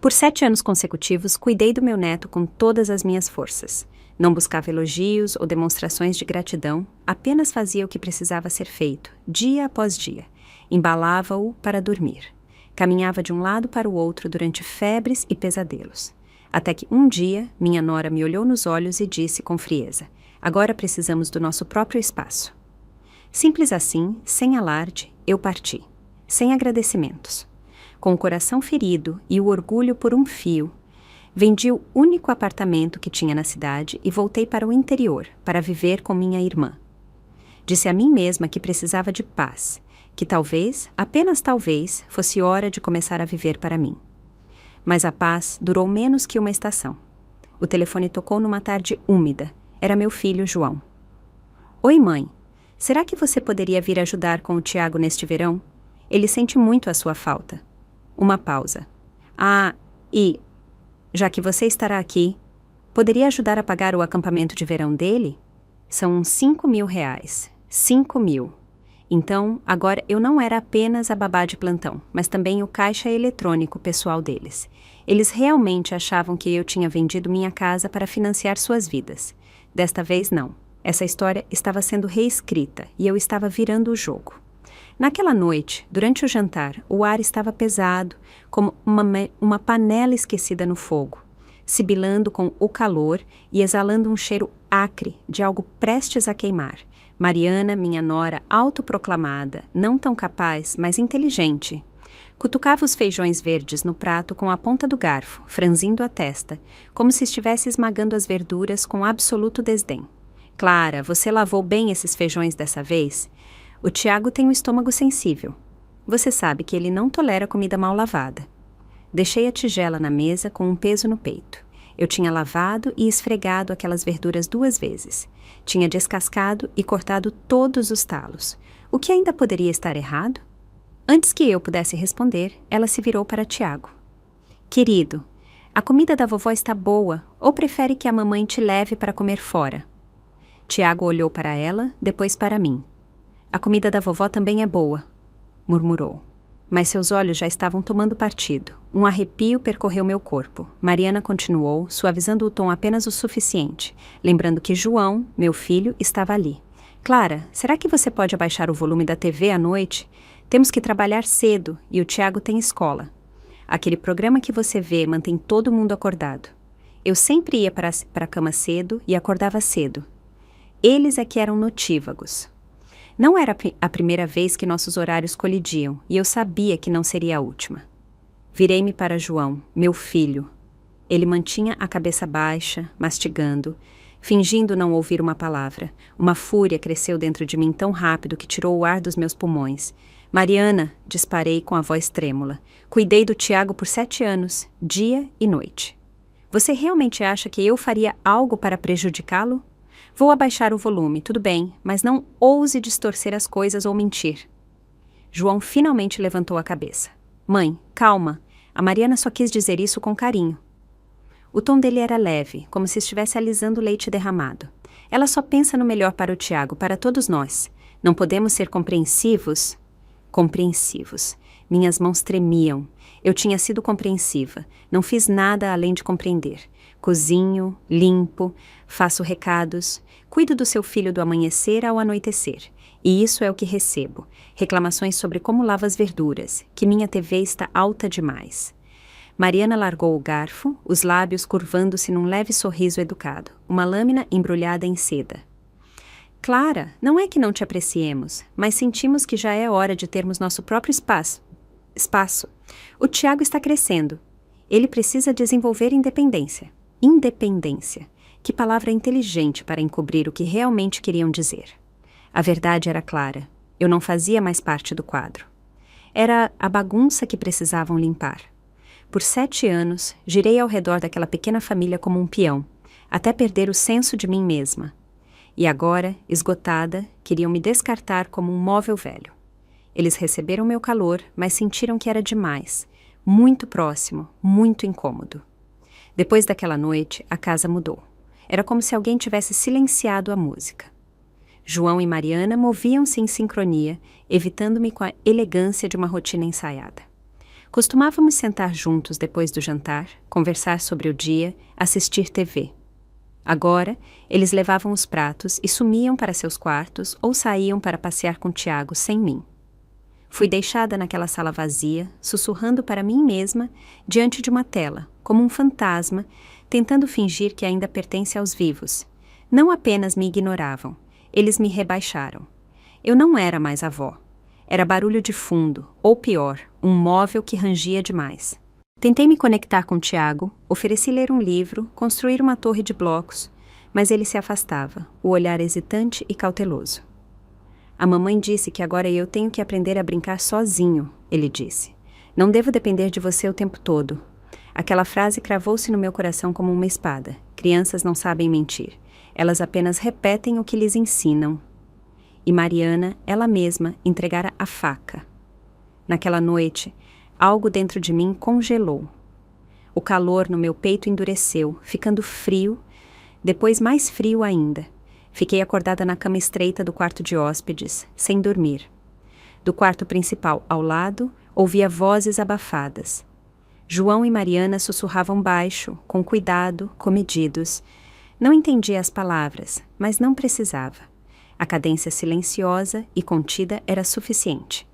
Por 7 anos consecutivos, cuidei do meu neto com todas as minhas forças. Não buscava elogios ou demonstrações de gratidão, apenas fazia o que precisava ser feito, dia após dia. Embalava-o para dormir. Caminhava de um lado para o outro durante febres e pesadelos. Até que um dia, minha nora me olhou nos olhos e disse com frieza: agora precisamos do nosso próprio espaço. Simples assim, sem alarde, eu parti. Sem agradecimentos. Com o coração ferido e o orgulho por um fio, vendi o único apartamento que tinha na cidade e voltei para o interior, para viver com minha irmã. Disse a mim mesma que precisava de paz, que talvez, apenas talvez, fosse hora de começar a viver para mim. Mas a paz durou menos que uma estação. O telefone tocou numa tarde úmida. Era meu filho, João. Oi, mãe. Será que você poderia vir ajudar com o Tiago neste verão? Ele sente muito a sua falta. Uma pausa. Já que você estará aqui, poderia ajudar a pagar o acampamento de verão dele? São uns 5.000 reais. 5.000. Então, agora eu não era apenas a babá de plantão, mas também o caixa eletrônico pessoal deles. Eles realmente achavam que eu tinha vendido minha casa para financiar suas vidas. Desta vez, não. Essa história estava sendo reescrita e eu estava virando o jogo. Naquela noite, durante o jantar, o ar estava pesado, como uma panela esquecida no fogo, sibilando com o calor e exalando um cheiro acre de algo prestes a queimar. Mariana, minha nora autoproclamada, não tão capaz, mas inteligente, cutucava os feijões verdes no prato com a ponta do garfo, franzindo a testa, como se estivesse esmagando as verduras com absoluto desdém. Clara, você lavou bem esses feijões dessa vez? O Tiago tem um estômago sensível. Você sabe que ele não tolera comida mal lavada. Deixei a tigela na mesa com um peso no peito. Eu tinha lavado e esfregado aquelas verduras 2 vezes. Tinha descascado e cortado todos os talos. O que ainda poderia estar errado? Antes que eu pudesse responder, ela se virou para Tiago. Querido, a comida da vovó está boa, ou prefere que a mamãe te leve para comer fora? Tiago olhou para ela, depois para mim. A comida da vovó também é boa, murmurou. Mas seus olhos já estavam tomando partido. Um arrepio percorreu meu corpo. Mariana continuou, suavizando o tom apenas o suficiente, lembrando que João, meu filho, estava ali. Clara, será que você pode abaixar o volume da TV à noite? Temos que trabalhar cedo e o Tiago tem escola. Aquele programa que você vê mantém todo mundo acordado. Eu sempre ia para a cama cedo e acordava cedo. Eles é que eram notívagos. Não era a primeira vez que nossos horários colidiam, e eu sabia que não seria a última. Virei-me para João, meu filho. Ele mantinha a cabeça baixa, mastigando, fingindo não ouvir uma palavra. Uma fúria cresceu dentro de mim tão rápido que tirou o ar dos meus pulmões. Mariana, disparei com a voz trêmula. Cuidei do Tiago por 7 anos, dia e noite. Você realmente acha que eu faria algo para prejudicá-lo? Vou abaixar o volume, tudo bem, mas não ouse distorcer as coisas ou mentir. João finalmente levantou a cabeça. Mãe, calma. A Mariana só quis dizer isso com carinho. O tom dele era leve, como se estivesse alisando leite derramado. Ela só pensa no melhor para o Tiago, para todos nós. Não podemos ser compreensivos? Compreensivos. Minhas mãos tremiam. Eu tinha sido compreensiva. Não fiz nada além de compreender. Cozinho, limpo, faço recados, cuido do seu filho do amanhecer ao anoitecer. E isso é o que recebo. Reclamações sobre como lavo as verduras, que minha TV está alta demais. Mariana largou o garfo, os lábios curvando-se num leve sorriso educado, uma lâmina embrulhada em seda. Clara, não é que não te apreciemos, mas sentimos que já é hora de termos nosso próprio espaço. O Tiago está crescendo. Ele precisa desenvolver independência. Independência. Que palavra inteligente para encobrir o que realmente queriam dizer. A verdade era clara. Eu não fazia mais parte do quadro. Era a bagunça que precisavam limpar. Por 7 anos, girei ao redor daquela pequena família como um peão, até perder o senso de mim mesma. E agora, esgotada, queriam me descartar como um móvel velho. Eles receberam meu calor, mas sentiram que era demais. Muito próximo, muito incômodo. Depois daquela noite, a casa mudou. Era como se alguém tivesse silenciado a música. João e Mariana moviam-se em sincronia, evitando-me com a elegância de uma rotina ensaiada. Costumávamos sentar juntos depois do jantar, conversar sobre o dia, assistir TV. Agora, eles levavam os pratos e sumiam para seus quartos ou saíam para passear com Tiago sem mim. Fui deixada naquela sala vazia, sussurrando para mim mesma, diante de uma tela, como um fantasma, tentando fingir que ainda pertence aos vivos. Não apenas me ignoravam, eles me rebaixaram. Eu não era mais avó. Era barulho de fundo, ou pior, um móvel que rangia demais. Tentei me conectar com Tiago, ofereci ler um livro, construir uma torre de blocos, mas ele se afastava, o olhar hesitante e cauteloso. A mamãe disse que agora eu tenho que aprender a brincar sozinho, ele disse. Não devo depender de você o tempo todo. Aquela frase cravou-se no meu coração como uma espada. Crianças não sabem mentir. Elas apenas repetem o que lhes ensinam. E Mariana, ela mesma, entregara a faca. Naquela noite, algo dentro de mim congelou. O calor no meu peito endureceu, ficando frio, depois mais frio ainda. Fiquei acordada na cama estreita do quarto de hóspedes, sem dormir. Do quarto principal ao lado, ouvia vozes abafadas. João e Mariana sussurravam baixo, com cuidado, comedidos. Não entendia as palavras, mas não precisava. A cadência silenciosa e contida era suficiente.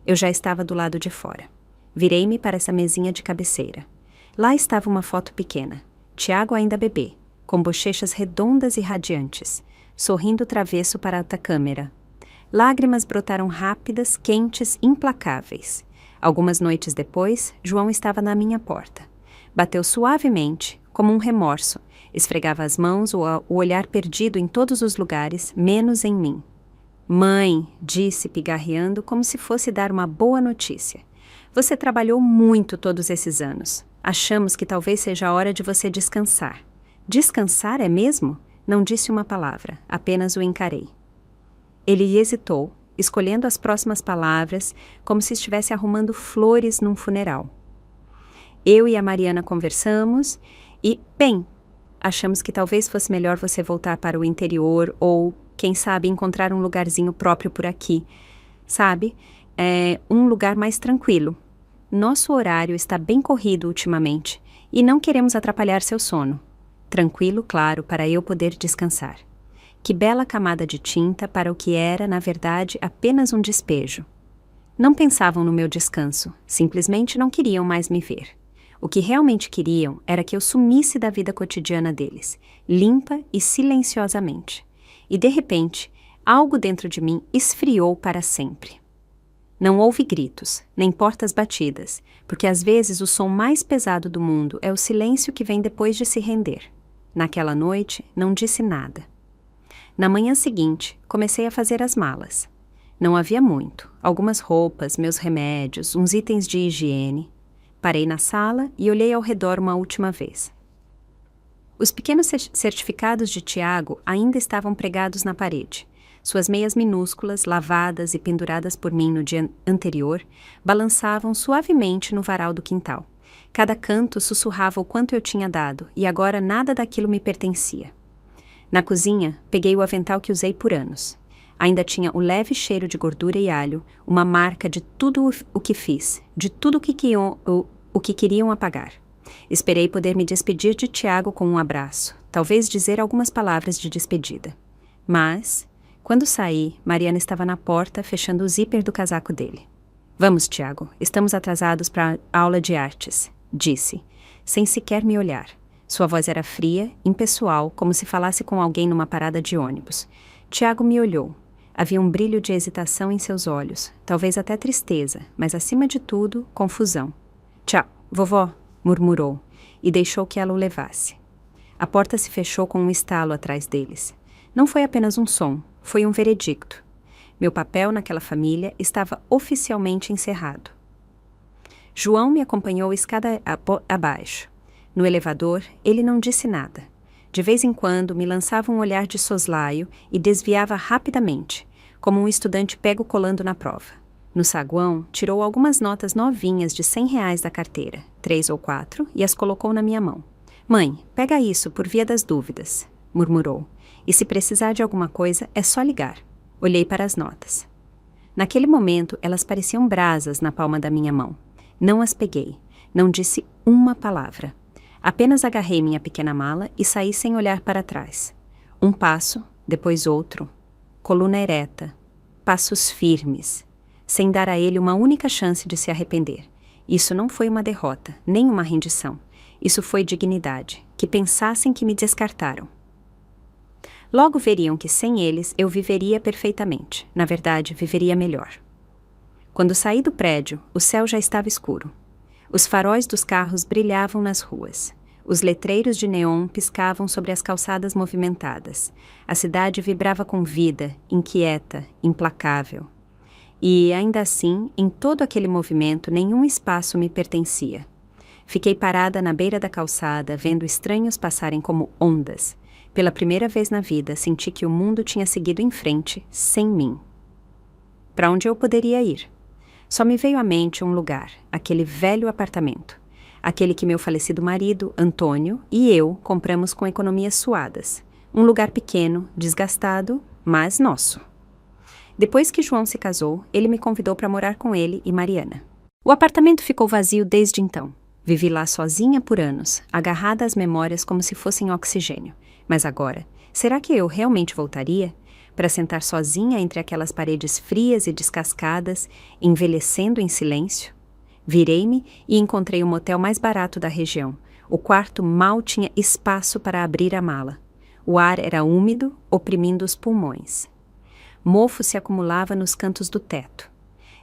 Eu já estava do lado de fora. Virei-me para essa mesinha de cabeceira. Lá estava uma foto pequena. Tiago ainda bebê, com bochechas redondas e radiantes, sorrindo travesso para a câmera. Lágrimas brotaram rápidas, quentes, implacáveis. Algumas noites depois, João estava na minha porta. Bateu suavemente, como um remorso. Esfregava as mãos, o olhar perdido em todos os lugares, menos em mim. Mãe, disse pigarreando como se fosse dar uma boa notícia. Você trabalhou muito todos esses anos. Achamos que talvez seja a hora de você descansar. Descansar é mesmo? Não disse uma palavra, apenas o encarei. Ele hesitou, escolhendo as próximas palavras, como se estivesse arrumando flores num funeral. Eu e a Mariana conversamos e, bem, achamos que talvez fosse melhor você voltar para o interior ou, quem sabe, encontrar um lugarzinho próprio por aqui. Sabe? Um lugar mais tranquilo. Nosso horário está bem corrido ultimamente e não queremos atrapalhar seu sono. Tranquilo, claro, para eu poder descansar. Que bela camada de tinta para o que era, na verdade, apenas um despejo. Não pensavam no meu descanso, simplesmente não queriam mais me ver. O que realmente queriam era que eu sumisse da vida cotidiana deles, limpa e silenciosamente. E, de repente, algo dentro de mim esfriou para sempre. Não houve gritos, nem portas batidas, porque às vezes o som mais pesado do mundo é o silêncio que vem depois de se render. Naquela noite, não disse nada. Na manhã seguinte, comecei a fazer as malas. Não havia muito, algumas roupas, meus remédios, uns itens de higiene. Parei na sala e olhei ao redor uma última vez. Os pequenos certificados de Tiago ainda estavam pregados na parede. Suas meias minúsculas, lavadas e penduradas por mim no dia anterior, balançavam suavemente no varal do quintal. Cada canto sussurrava o quanto eu tinha dado, e agora nada daquilo me pertencia. Na cozinha, peguei o avental que usei por anos. Ainda tinha o leve cheiro de gordura e alho, uma marca de tudo o que fiz, de tudo o que queriam apagar. Esperei poder me despedir de Tiago com um abraço, talvez dizer algumas palavras de despedida. Mas, quando saí, Mariana estava na porta, fechando o zíper do casaco dele. Vamos, Tiago, estamos atrasados para a aula de artes, disse, sem sequer me olhar. Sua voz era fria, impessoal, como se falasse com alguém numa parada de ônibus. Tiago me olhou. Havia um brilho de hesitação em seus olhos, talvez até tristeza, mas acima de tudo, confusão. Tchau, vovó, murmurou, e deixou que ela o levasse. A porta se fechou com um estalo atrás deles. Não foi apenas um som, foi um veredicto. Meu papel naquela família estava oficialmente encerrado. João me acompanhou escada abaixo. No elevador, ele não disse nada. De vez em quando, me lançava um olhar de soslaio e desviava rapidamente, como um estudante pego colando na prova. No saguão, tirou algumas notas novinhas de R$100 da carteira, 3 ou 4, e as colocou na minha mão. Mãe, pega isso por via das dúvidas, murmurou. E se precisar de alguma coisa, é só ligar. Olhei para as notas. Naquele momento, elas pareciam brasas na palma da minha mão. Não as peguei. Não disse uma palavra. Apenas agarrei minha pequena mala e saí sem olhar para trás. Um passo, depois outro. Coluna ereta. Passos firmes. Sem dar a ele uma única chance de se arrepender. Isso não foi uma derrota, nem uma rendição. Isso foi dignidade. Que pensassem que me descartaram. Logo veriam que sem eles eu viveria perfeitamente. Na verdade, viveria melhor. Quando saí do prédio, o céu já estava escuro. Os faróis dos carros brilhavam nas ruas. Os letreiros de neon piscavam sobre as calçadas movimentadas. A cidade vibrava com vida, inquieta, implacável. E, ainda assim, em todo aquele movimento, nenhum espaço me pertencia. Fiquei parada na beira da calçada, vendo estranhos passarem como ondas. Pela primeira vez na vida, senti que o mundo tinha seguido em frente, sem mim. Para onde eu poderia ir? Só me veio à mente um lugar, aquele velho apartamento. Aquele que meu falecido marido, Antônio, e eu compramos com economias suadas. Um lugar pequeno, desgastado, mas nosso. Depois que João se casou, ele me convidou para morar com ele e Mariana. O apartamento ficou vazio desde então. Vivi lá sozinha por anos, agarrada às memórias como se fossem oxigênio. Mas agora, será que eu realmente voltaria? Para sentar sozinha entre aquelas paredes frias e descascadas, envelhecendo em silêncio? Virei-me e encontrei o motel mais barato da região. O quarto mal tinha espaço para abrir a mala. O ar era úmido, oprimindo os pulmões. Mofo se acumulava nos cantos do teto.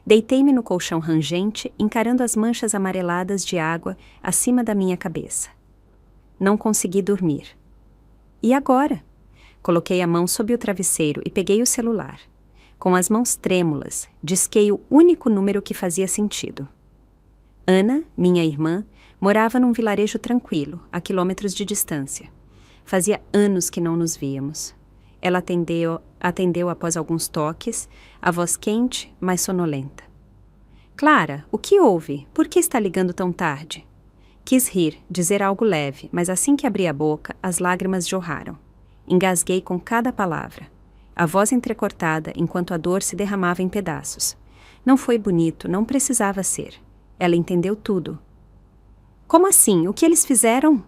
Deitei-me no colchão rangente, encarando as manchas amareladas de água acima da minha cabeça. Não consegui dormir. E agora? Coloquei a mão sob o travesseiro e peguei o celular. Com as mãos trêmulas, disquei o único número que fazia sentido. Ana, minha irmã, morava num vilarejo tranquilo, a quilômetros de distância. Fazia anos que não nos víamos. Ela atendeu após alguns toques, a voz quente, mas sonolenta. Clara, o que houve? Por que está ligando tão tarde? Quis rir, dizer algo leve, mas assim que abri a boca, as lágrimas jorraram. Engasguei com cada palavra. A voz entrecortada enquanto a dor se derramava em pedaços. Não foi bonito, não precisava ser. Ela entendeu tudo. Como assim? O que eles fizeram?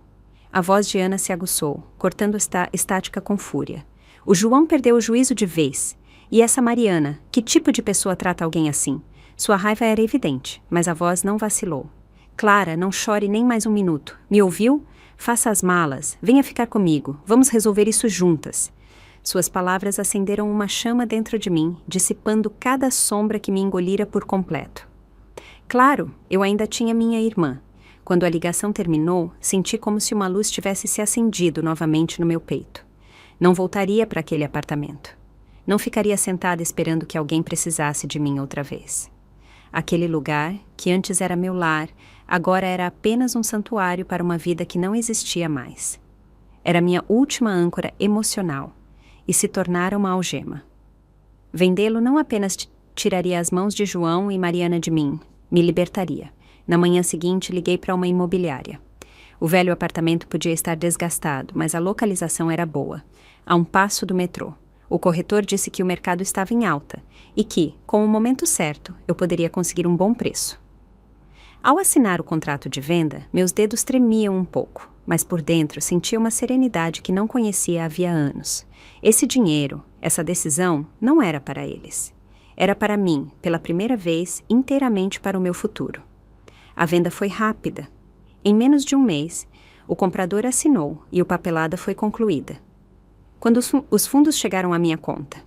A voz de Ana se aguçou, cortando a estática com fúria. O João perdeu o juízo de vez. E essa Mariana, que tipo de pessoa trata alguém assim? Sua raiva era evidente, mas a voz não vacilou. Clara, não chore nem mais um minuto. Me ouviu? Faça as malas. Venha ficar comigo. Vamos resolver isso juntas. Suas palavras acenderam uma chama dentro de mim, dissipando cada sombra que me engolira por completo. Claro, eu ainda tinha minha irmã. Quando a ligação terminou, senti como se uma luz tivesse se acendido novamente no meu peito. Não voltaria para aquele apartamento. Não ficaria sentada esperando que alguém precisasse de mim outra vez. Aquele lugar, que antes era meu lar, agora era apenas um santuário para uma vida que não existia mais. Era minha última âncora emocional, e se tornara uma algema. Vendê-lo não apenas tiraria as mãos de João e Mariana de mim, me libertaria. Na manhã seguinte, liguei para uma imobiliária. O velho apartamento podia estar desgastado, mas a localização era boa, a um passo do metrô. O corretor disse que o mercado estava em alta e que, com o momento certo, eu poderia conseguir um bom preço. Ao assinar o contrato de venda, meus dedos tremiam um pouco, mas por dentro sentia uma serenidade que não conhecia havia anos. Esse dinheiro, essa decisão, não era para eles. Era para mim, pela primeira vez, inteiramente para o meu futuro. A venda foi rápida. Em menos de um mês, o comprador assinou e a papelada foi concluída. Quando os fundos chegaram à minha conta.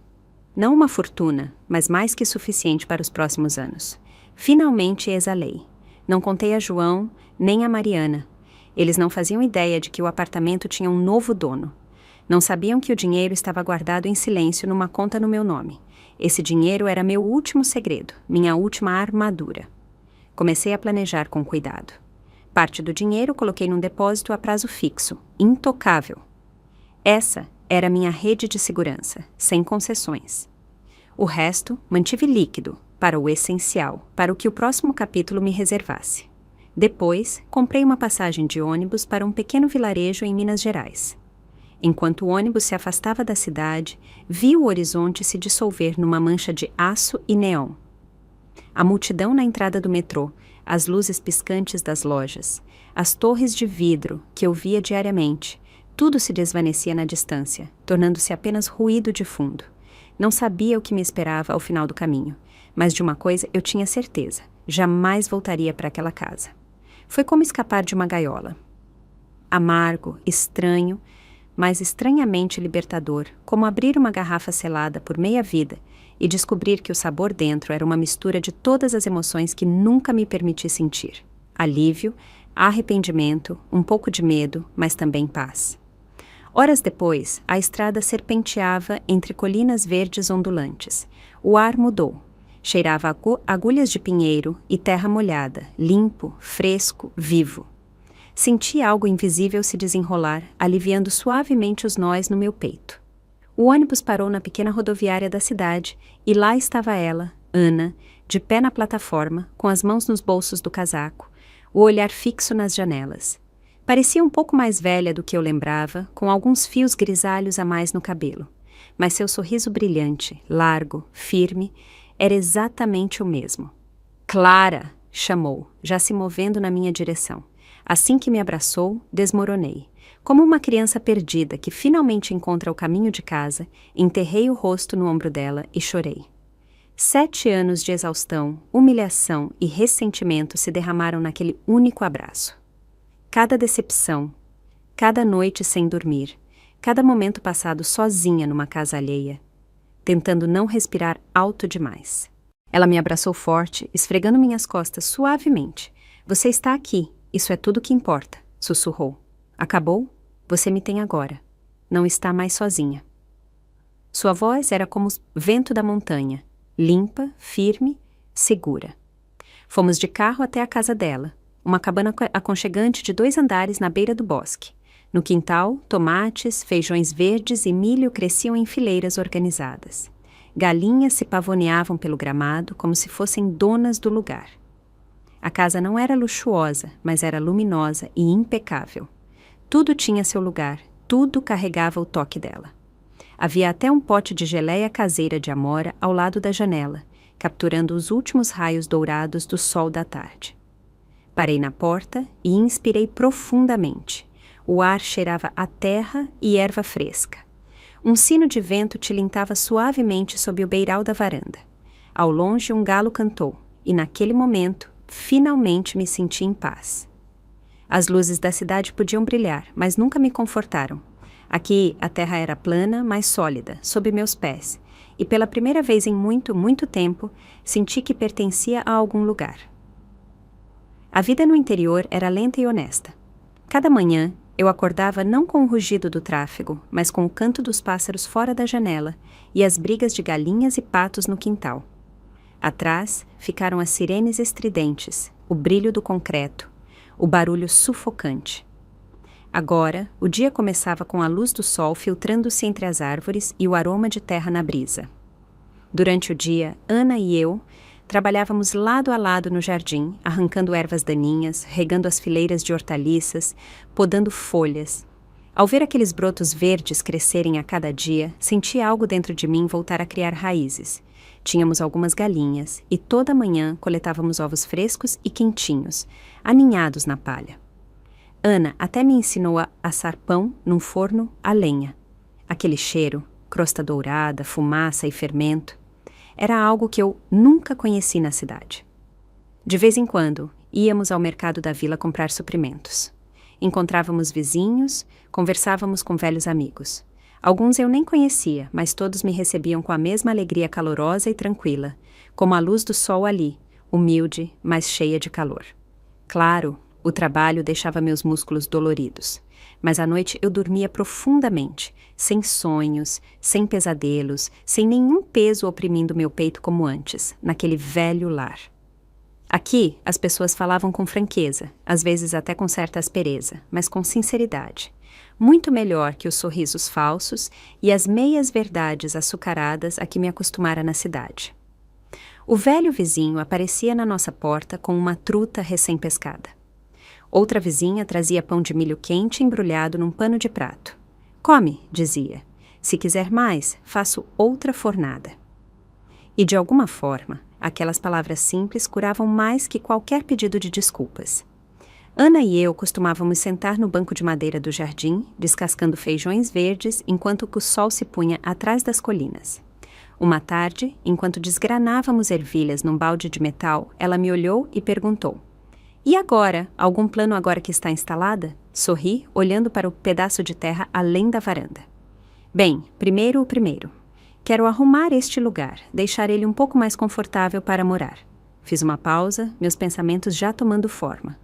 Não uma fortuna, mas mais que suficiente para os próximos anos. Finalmente exalei. Não contei a João, nem a Mariana. Eles não faziam ideia de que o apartamento tinha um novo dono. Não sabiam que o dinheiro estava guardado em silêncio numa conta no meu nome. Esse dinheiro era meu último segredo, minha última armadura. Comecei a planejar com cuidado. Parte do dinheiro coloquei num depósito a prazo fixo, intocável. Essa era minha rede de segurança, sem concessões. O resto mantive líquido, para o essencial, para o que o próximo capítulo me reservasse. Depois, comprei uma passagem de ônibus para um pequeno vilarejo em Minas Gerais. Enquanto o ônibus se afastava da cidade, vi o horizonte se dissolver numa mancha de aço e neon. A multidão na entrada do metrô, as luzes piscantes das lojas, as torres de vidro que eu via diariamente, tudo se desvanecia na distância, tornando-se apenas ruído de fundo. Não sabia o que me esperava ao final do caminho, mas de uma coisa eu tinha certeza: jamais voltaria para aquela casa. Foi como escapar de uma gaiola. Amargo, estranho, mas estranhamente libertador, como abrir uma garrafa selada por meia vida e descobrir que o sabor dentro era uma mistura de todas as emoções que nunca me permiti sentir. Alívio, arrependimento, um pouco de medo, mas também paz. Horas depois, a estrada serpenteava entre colinas verdes ondulantes. O ar mudou. Cheirava agulhas de pinheiro e terra molhada, limpo, fresco, vivo. Senti algo invisível se desenrolar, aliviando suavemente os nós no meu peito. O ônibus parou na pequena rodoviária da cidade e lá estava ela, Ana, de pé na plataforma, com as mãos nos bolsos do casaco, o olhar fixo nas janelas. Parecia um pouco mais velha do que eu lembrava, com alguns fios grisalhos a mais no cabelo. Mas seu sorriso brilhante, largo, firme, era exatamente o mesmo. Clara! Chamou, já se movendo na minha direção. Assim que me abraçou, desmoronei. Como uma criança perdida que finalmente encontra o caminho de casa, enterrei o rosto no ombro dela e chorei. 7 anos de exaustão, humilhação e ressentimento se derramaram naquele único abraço. Cada decepção, cada noite sem dormir, cada momento passado sozinha numa casa alheia, tentando não respirar alto demais. Ela me abraçou forte, esfregando minhas costas suavemente. Você está aqui, isso é tudo que importa, sussurrou. Acabou? Você me tem agora. Não está mais sozinha. Sua voz era como o vento da montanha, limpa, firme, segura. Fomos de carro até a casa dela, uma cabana aconchegante de 2 andares na beira do bosque. No quintal, tomates, feijões verdes e milho cresciam em fileiras organizadas. Galinhas se pavoneavam pelo gramado como se fossem donas do lugar. A casa não era luxuosa, mas era luminosa e impecável. Tudo tinha seu lugar, tudo carregava o toque dela. Havia até um pote de geleia caseira de amora ao lado da janela, capturando os últimos raios dourados do sol da tarde. Parei na porta e inspirei profundamente. O ar cheirava a terra e erva fresca. Um sino de vento tilintava suavemente sob o beiral da varanda. Ao longe um galo cantou, e naquele momento, finalmente me senti em paz. As luzes da cidade podiam brilhar, mas nunca me confortaram. Aqui a terra era plana, mas sólida, sob meus pés, e pela primeira vez em muito, muito tempo, senti que pertencia a algum lugar. A vida no interior era lenta e honesta. Cada manhã, eu acordava não com o rugido do tráfego, mas com o canto dos pássaros fora da janela e as brigas de galinhas e patos no quintal. Atrás ficaram as sirenes estridentes, o brilho do concreto, o barulho sufocante. Agora, o dia começava com a luz do sol filtrando-se entre as árvores e o aroma de terra na brisa. Durante o dia, Ana e eu trabalhávamos lado a lado no jardim, arrancando ervas daninhas, regando as fileiras de hortaliças, podando folhas. Ao ver aqueles brotos verdes crescerem a cada dia, senti algo dentro de mim voltar a criar raízes. Tínhamos algumas galinhas e toda manhã coletávamos ovos frescos e quentinhos, aninhados na palha. Ana até me ensinou a assar pão num forno a lenha. Aquele cheiro, crosta dourada, fumaça e fermento, era algo que eu nunca conheci na cidade. De vez em quando, íamos ao mercado da vila comprar suprimentos. Encontrávamos vizinhos, conversávamos com velhos amigos. Alguns eu nem conhecia, mas todos me recebiam com a mesma alegria calorosa e tranquila, como a luz do sol ali, humilde, mas cheia de calor. Claro, o trabalho deixava meus músculos doloridos, mas à noite eu dormia profundamente, sem sonhos, sem pesadelos, sem nenhum peso oprimindo meu peito como antes, naquele velho lar. Aqui, as pessoas falavam com franqueza, às vezes até com certa aspereza, mas com sinceridade. Muito melhor que os sorrisos falsos e as meias verdades açucaradas a que me acostumara na cidade. O velho vizinho aparecia na nossa porta com uma truta recém-pescada. Outra vizinha trazia pão de milho quente embrulhado num pano de prato. Come, dizia. Se quiser mais, faço outra fornada. E de alguma forma, Aquelas palavras simples curavam mais que qualquer pedido de desculpas. Ana e eu costumávamos sentar no banco de madeira do jardim, descascando feijões verdes enquanto o sol se punha atrás das colinas. Uma tarde, enquanto desgranávamos ervilhas num balde de metal, ela me olhou e perguntou: "E agora? Algum plano agora que está instalada?" Sorri, olhando para o pedaço de terra além da varanda. "Bem, primeiro o primeiro. Quero arrumar este lugar, deixar ele um pouco mais confortável para morar." Fiz uma pausa, meus pensamentos já tomando forma.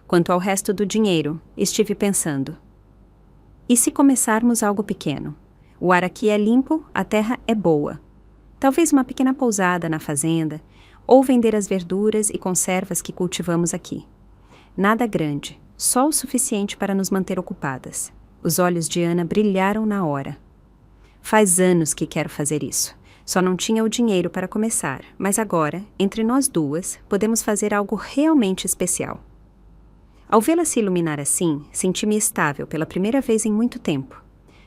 Quanto ao resto do dinheiro, estive pensando: e se começarmos algo pequeno? O ar aqui é limpo, a terra é boa. Talvez uma pequena pousada na fazenda, ou vender as verduras e conservas que cultivamos aqui. Nada grande, só o suficiente para nos manter ocupadas. Os olhos de Ana brilharam na hora. Faz anos que quero fazer isso. Só não tinha o dinheiro para começar, mas agora, entre nós duas, podemos fazer algo realmente especial. Ao vê-la se iluminar assim, senti-me estável pela primeira vez em muito tempo.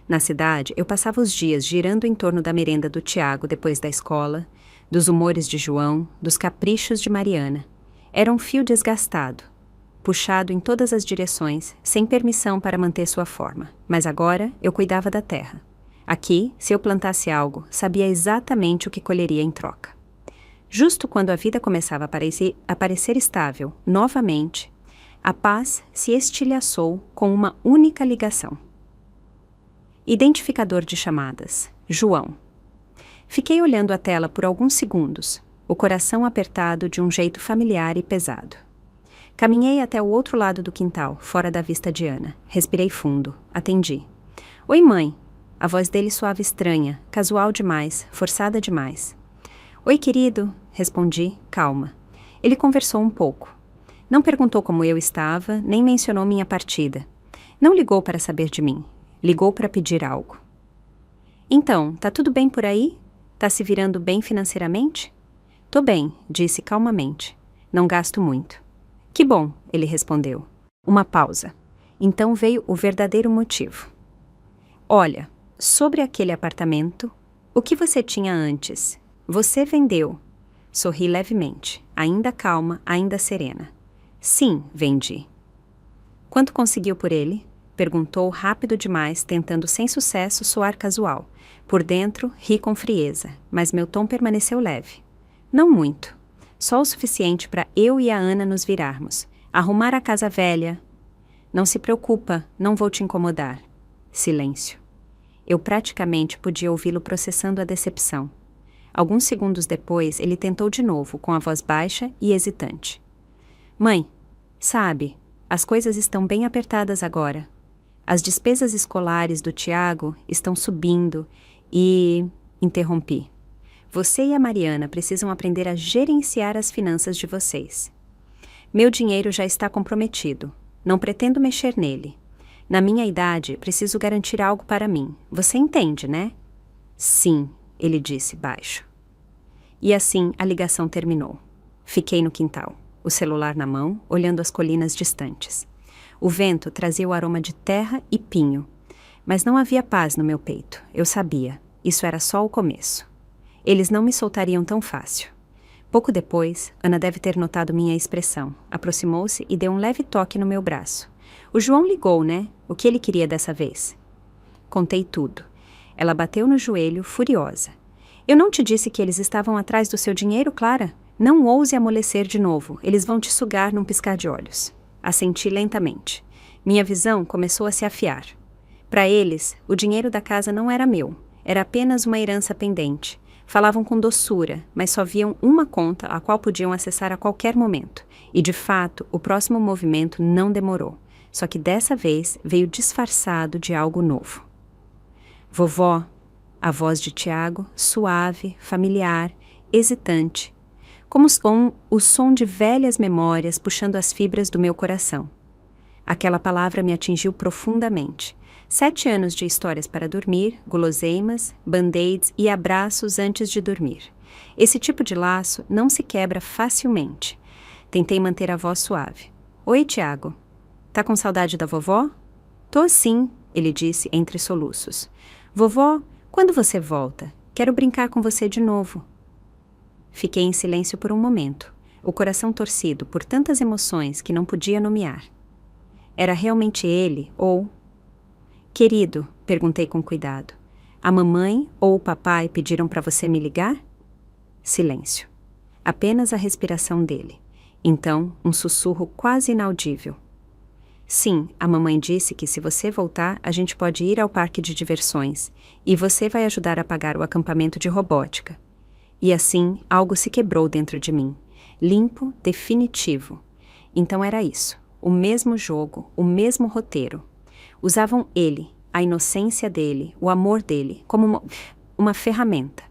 Na cidade, eu passava os dias girando em torno da merenda do Tiago depois da escola, dos humores de João, dos caprichos de Mariana. Era um fio desgastado, puxado em todas as direções, sem permissão para manter sua forma. Mas agora eu cuidava da terra. Aqui, se eu plantasse algo, sabia exatamente o que colheria em troca. Justo quando a vida começava a parecer estável, novamente, a paz se estilhaçou com uma única ligação. Identificador de chamadas: João. Fiquei olhando a tela por alguns segundos, o coração apertado de um jeito familiar e pesado. Caminhei até o outro lado do quintal, fora da vista de Ana. Respirei fundo. Atendi. "Oi, mãe." A voz dele soava estranha, casual demais, forçada demais. "Oi, querido." Respondi, calma. Ele conversou um pouco. Não perguntou como eu estava, nem mencionou minha partida. Não ligou para saber de mim. Ligou para pedir algo. "Então, tá tudo bem por aí? Tá se virando bem financeiramente?" "Tô bem", disse calmamente. "Não gasto muito." "Que bom", ele respondeu. Uma pausa. Então veio o verdadeiro motivo. "Olha, sobre aquele apartamento, o que você tinha antes? Você vendeu." Sorri levemente, ainda calma, ainda serena. "Sim, vendi." "Quanto conseguiu por ele?" Perguntou rápido demais, tentando sem sucesso soar casual. Por dentro, ri com frieza, mas meu tom permaneceu leve. "Não muito. Só o suficiente para eu e a Ana nos virarmos. Arrumar a casa velha." "Não se preocupa, não vou te incomodar." Silêncio. Eu praticamente podia ouvi-lo processando a decepção. Alguns segundos depois, ele tentou de novo, com a voz baixa e hesitante. "Mãe, sabe, as coisas estão bem apertadas agora. As despesas escolares do Tiago estão subindo e..." Interrompi. "Você e a Mariana precisam aprender a gerenciar as finanças de vocês. Meu dinheiro já está comprometido. Não pretendo mexer nele. Na minha idade, preciso garantir algo para mim. Você entende, né?" "Sim", ele disse baixo. E assim a ligação terminou. Fiquei no quintal, o celular na mão, olhando as colinas distantes. O vento trazia o aroma de terra e pinho. Mas não havia paz no meu peito. Eu sabia. Isso era só o começo. Eles não me soltariam tão fácil. Pouco depois, Ana deve ter notado minha expressão. Aproximou-se e deu um leve toque no meu braço. "O João ligou, né? O que ele queria dessa vez?" Contei tudo. Ela bateu no joelho, furiosa. "Eu não te disse que eles estavam atrás do seu dinheiro, Clara? Não ouse amolecer de novo. Eles vão te sugar num piscar de olhos." Assenti lentamente. Minha visão começou a se afiar. Para eles, o dinheiro da casa não era meu. Era apenas uma herança pendente. Falavam com doçura, mas só viam uma conta a qual podiam acessar a qualquer momento. E, de fato, o próximo movimento não demorou. Só que dessa vez veio disfarçado de algo novo. "Vovó", a voz de Tiago, suave, familiar, hesitante, como o som de velhas memórias puxando as fibras do meu coração. Aquela palavra me atingiu profundamente. 7 anos de histórias para dormir, guloseimas, band-aids e abraços antes de dormir. Esse tipo de laço não se quebra facilmente. Tentei manter a voz suave. "Oi, Tiago. Tá com saudade da vovó?" "Tô sim", ele disse entre soluços. "Vovó, quando você volta? Quero brincar com você de novo." Fiquei em silêncio por um momento, o coração torcido por tantas emoções que não podia nomear. Era realmente ele ou... Querido, perguntei com cuidado, a mamãe ou o papai pediram para você me ligar? Silêncio. Apenas a respiração dele. Então, um sussurro quase inaudível. Sim, a mamãe disse que se você voltar, a gente pode ir ao parque de diversões e você vai ajudar a pagar o acampamento de robótica. E assim, algo se quebrou dentro de mim. Limpo, definitivo. Então era isso. O mesmo jogo, o mesmo roteiro. Usavam ele, a inocência dele, o amor dele, como uma ferramenta.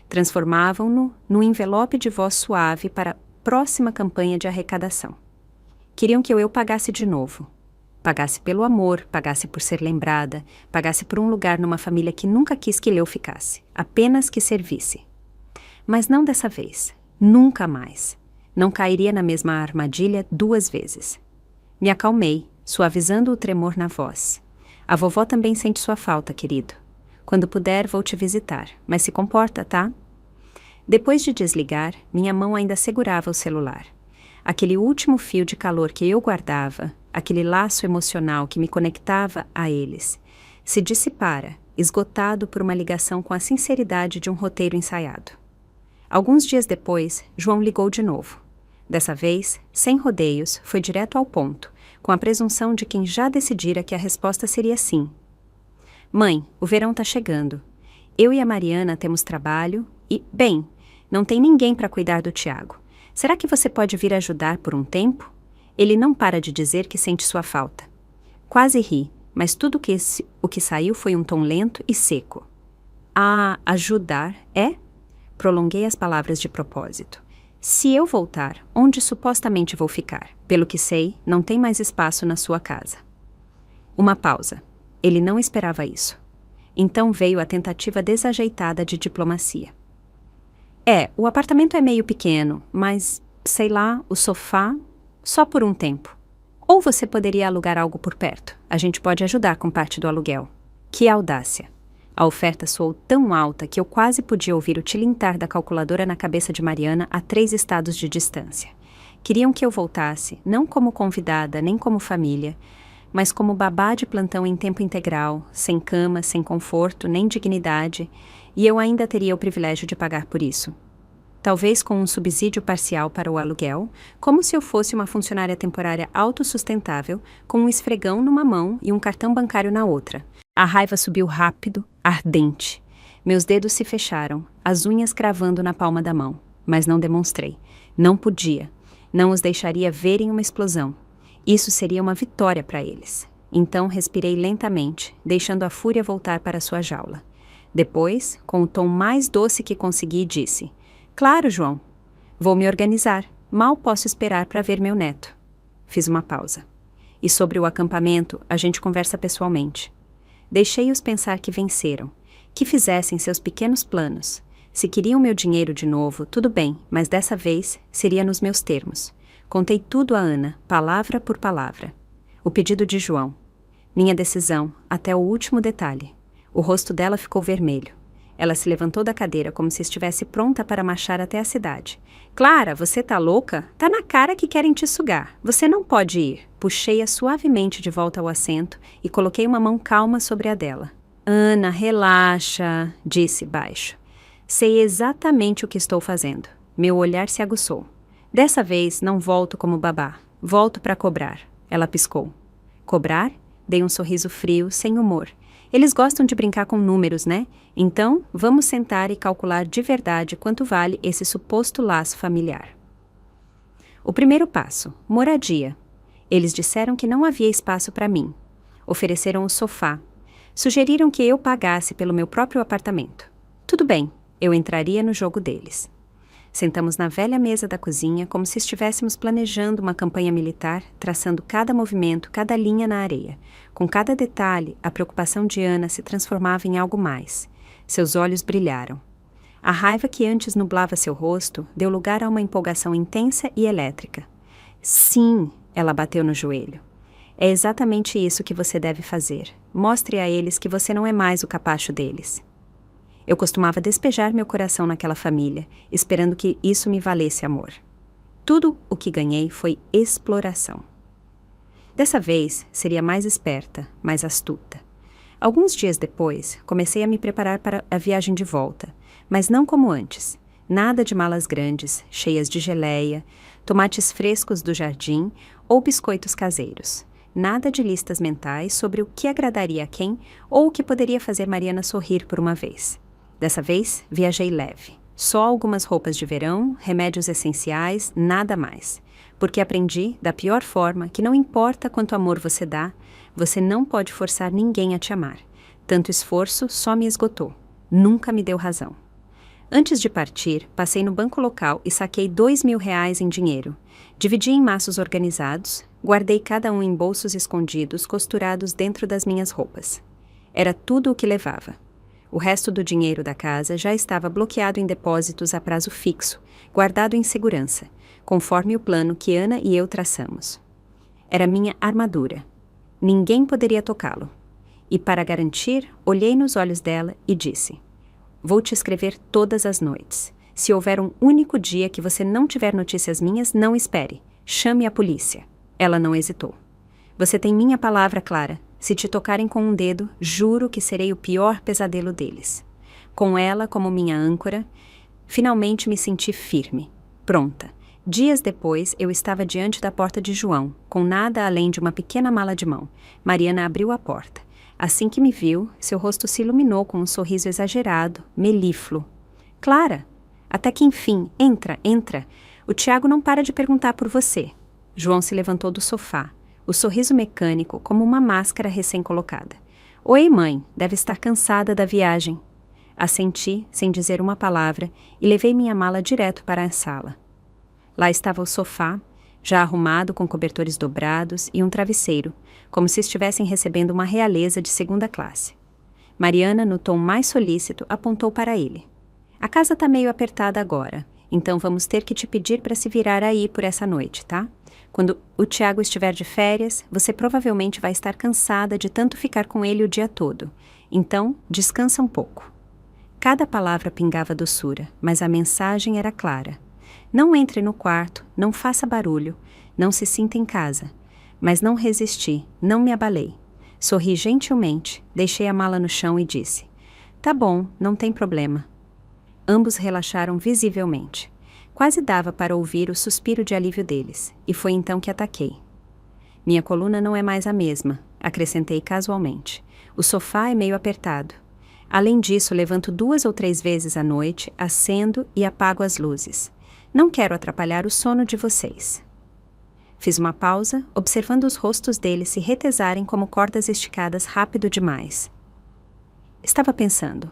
Transformavam-no num envelope de voz suave para a próxima campanha de arrecadação. Queriam que eu pagasse de novo. Pagasse pelo amor, pagasse por ser lembrada, pagasse por um lugar numa família que nunca quis que eu ficasse, apenas que servisse. Mas não dessa vez. Nunca mais. Não cairia na mesma armadilha 2 vezes. Me acalmei, suavizando o tremor na voz. A vovó também sente sua falta, querido. Quando puder, vou te visitar, mas se comporta, tá? Depois de desligar, minha mão ainda segurava o celular. Aquele último fio de calor que eu guardava, aquele laço emocional que me conectava a eles, se dissipara, esgotado por uma ligação com a sinceridade de um roteiro ensaiado. Alguns dias depois, João ligou de novo. Dessa vez, sem rodeios, foi direto ao ponto, com a presunção de quem já decidira que a resposta seria sim. Mãe, o verão tá chegando. Eu e a Mariana temos trabalho e, bem, não tem ninguém para cuidar do Tiago. Será que você pode vir ajudar por um tempo? Ele não para de dizer que sente sua falta. Quase ri, mas tudo o que saiu foi um tom lento e seco. Ah, ajudar, é? Prolonguei as palavras de propósito. Se eu voltar, onde supostamente vou ficar? Pelo que sei, não tem mais espaço na sua casa. Uma pausa. Ele não esperava isso. Então veio a tentativa desajeitada de diplomacia. O apartamento é meio pequeno, mas, sei lá, o sofá, só por um tempo. Ou você poderia alugar algo por perto. A gente pode ajudar com parte do aluguel. Que audácia! A oferta soou tão alta que eu quase podia ouvir o tilintar da calculadora na cabeça de Mariana a 3 estados de distância. Queriam que eu voltasse, não como convidada nem como família, mas como babá de plantão em tempo integral, sem cama, sem conforto, nem dignidade, e eu ainda teria o privilégio de pagar por isso. Talvez com um subsídio parcial para o aluguel, como se eu fosse uma funcionária temporária autossustentável, com um esfregão numa mão e um cartão bancário na outra. A raiva subiu rápido, ardente. Meus dedos se fecharam, as unhas cravando na palma da mão, mas não demonstrei. Não podia. Não os deixaria verem uma explosão. Isso seria uma vitória para eles. Então respirei lentamente, deixando a fúria voltar para sua jaula. Depois, com o tom mais doce que consegui, disse: Claro, João. Vou me organizar. Mal posso esperar para ver meu neto. Fiz uma pausa. E sobre o acampamento, a gente conversa pessoalmente. Deixei-os pensar que venceram, que fizessem seus pequenos planos. Se queriam meu dinheiro de novo, tudo bem, mas dessa vez seria nos meus termos. Contei tudo a Ana, palavra por palavra. O pedido de João. Minha decisão, até o último detalhe. O rosto dela ficou vermelho. Ela se levantou da cadeira como se estivesse pronta para marchar até a cidade. Clara, você tá louca? Tá na cara que querem te sugar. Você não pode ir. Puxei-a suavemente de volta ao assento e coloquei uma mão calma sobre a dela. Ana, relaxa, disse baixo. Sei exatamente o que estou fazendo. Meu olhar se aguçou. Dessa vez não volto como babá. Volto para cobrar. Ela piscou. Cobrar? Dei um sorriso frio, sem humor. Eles gostam de brincar com números, né? Então, vamos sentar e calcular de verdade quanto vale esse suposto laço familiar. O primeiro passo, moradia. Eles disseram que não havia espaço para mim. Ofereceram o sofá. Sugeriram que eu pagasse pelo meu próprio apartamento. Tudo bem, eu entraria no jogo deles. Sentamos na velha mesa da cozinha como se estivéssemos planejando uma campanha militar, traçando cada movimento, cada linha na areia. Com cada detalhe, a preocupação de Ana se transformava em algo mais. Seus olhos brilharam. A raiva que antes nublava seu rosto deu lugar a uma empolgação intensa e elétrica. Sim, ela bateu no joelho. É exatamente isso que você deve fazer. Mostre a eles que você não é mais o capacho deles. Eu costumava despejar meu coração naquela família, esperando que isso me valesse amor. Tudo o que ganhei foi exploração. Dessa vez, seria mais esperta, mais astuta. Alguns dias depois, comecei a me preparar para a viagem de volta, mas não como antes. Nada de malas grandes, cheias de geleia, tomates frescos do jardim ou biscoitos caseiros. Nada de listas mentais sobre o que agradaria a quem ou o que poderia fazer Mariana sorrir por uma vez. Dessa vez, viajei leve. Só algumas roupas de verão, remédios essenciais, nada mais. Porque aprendi, da pior forma, que não importa quanto amor você dá, você não pode forçar ninguém a te amar. Tanto esforço só me esgotou. Nunca me deu razão. Antes de partir, passei no banco local e saquei R$ 2.000 em dinheiro. Dividi em maços organizados, guardei cada um em bolsos escondidos costurados dentro das minhas roupas. Era tudo o que levava. O resto do dinheiro da casa já estava bloqueado em depósitos a prazo fixo, guardado em segurança, conforme o plano que Ana e eu traçamos. Era minha armadura. Ninguém poderia tocá-lo. E para garantir, olhei nos olhos dela e disse: "Vou te escrever todas as noites. Se houver um único dia que você não tiver notícias minhas, não espere. Chame a polícia." Ela não hesitou. "Você tem minha palavra, Clara. Se te tocarem com um dedo, juro que serei o pior pesadelo deles." Com ela como minha âncora, finalmente me senti firme, pronta. Dias depois, eu estava diante da porta de João, com nada além de uma pequena mala de mão. Mariana abriu a porta. Assim que me viu, seu rosto se iluminou com um sorriso exagerado, melífluo. "Clara, até que enfim, entra, entra. O Tiago não para de perguntar por você." João se levantou do sofá, o sorriso mecânico como uma máscara recém-colocada. "Oi, mãe, deve estar cansada da viagem." Assenti, sem dizer uma palavra, e levei minha mala direto para a sala. Lá estava o sofá, já arrumado com cobertores dobrados e um travesseiro, como se estivessem recebendo uma realeza de segunda classe. Mariana, no tom mais solícito, apontou para ele. "A casa tá meio apertada agora, então vamos ter que te pedir para se virar aí por essa noite, tá? Quando o Tiago estiver de férias, você provavelmente vai estar cansada de tanto ficar com ele o dia todo. Então, descansa um pouco." Cada palavra pingava doçura, mas a mensagem era clara. Não entre no quarto, não faça barulho, não se sinta em casa. Mas não resisti, não me abalei. Sorri gentilmente, deixei a mala no chão e disse: "Tá bom, não tem problema." Ambos relaxaram visivelmente. Quase dava para ouvir o suspiro de alívio deles, e foi então que ataquei. "Minha coluna não é mais a mesma", acrescentei casualmente. "O sofá é meio apertado. Além disso, levanto 2 ou 3 vezes à noite, acendo e apago as luzes. Não quero atrapalhar o sono de vocês." Fiz uma pausa, observando os rostos deles se retesarem como cordas esticadas rápido demais. Estava pensando: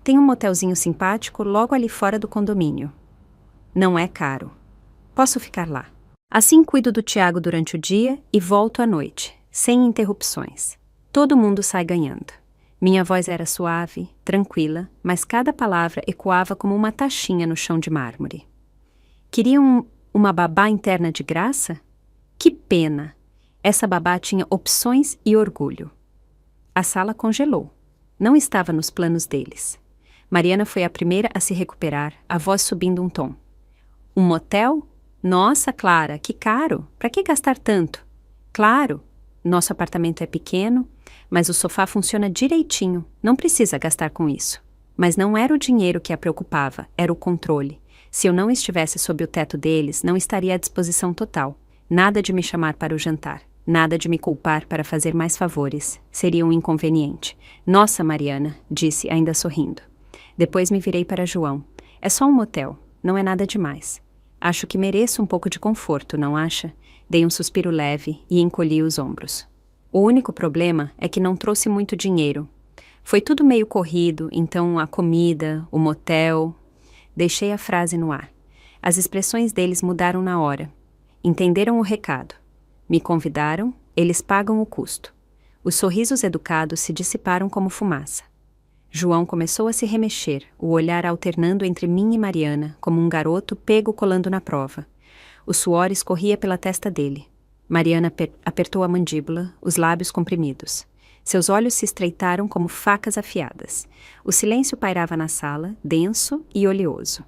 tem um motelzinho simpático logo ali fora do condomínio. Não é caro. Posso ficar lá. Assim cuido do Tiago durante o dia e volto à noite, sem interrupções. Todo mundo sai ganhando. Minha voz era suave, tranquila, mas cada palavra ecoava como uma taxinha no chão de mármore. Queriam uma babá interna de graça? Que pena! Essa babá tinha opções e orgulho. A sala congelou. Não estava nos planos deles. Mariana foi a primeira a se recuperar, a voz subindo um tom. "Um motel? Nossa, Clara, que caro! Para que gastar tanto?" "Claro, nosso apartamento é pequeno, mas o sofá funciona direitinho, não precisa gastar com isso." Mas não era o dinheiro que a preocupava, era o controle. Se eu não estivesse sob o teto deles, não estaria à disposição total. Nada de me chamar para o jantar. Nada de me culpar para fazer mais favores. Seria um inconveniente. "Nossa, Mariana", disse, ainda sorrindo. Depois me virei para João. "É só um motel. Não é nada demais. Acho que mereço um pouco de conforto, não acha?" Dei um suspiro leve e encolhi os ombros. O único problema é que não trouxe muito dinheiro. Foi tudo meio corrido, então a comida, o motel... Deixei a frase no ar. As expressões deles mudaram na hora. Entenderam o recado. Me convidaram, eles pagam o custo. Os sorrisos educados se dissiparam como fumaça. João começou a se remexer, o olhar alternando entre mim e Mariana, como um garoto pego colando na prova. O suor escorria pela testa dele. Mariana apertou a mandíbula, os lábios comprimidos. Seus olhos se estreitaram como facas afiadas. O silêncio pairava na sala, denso e oleoso.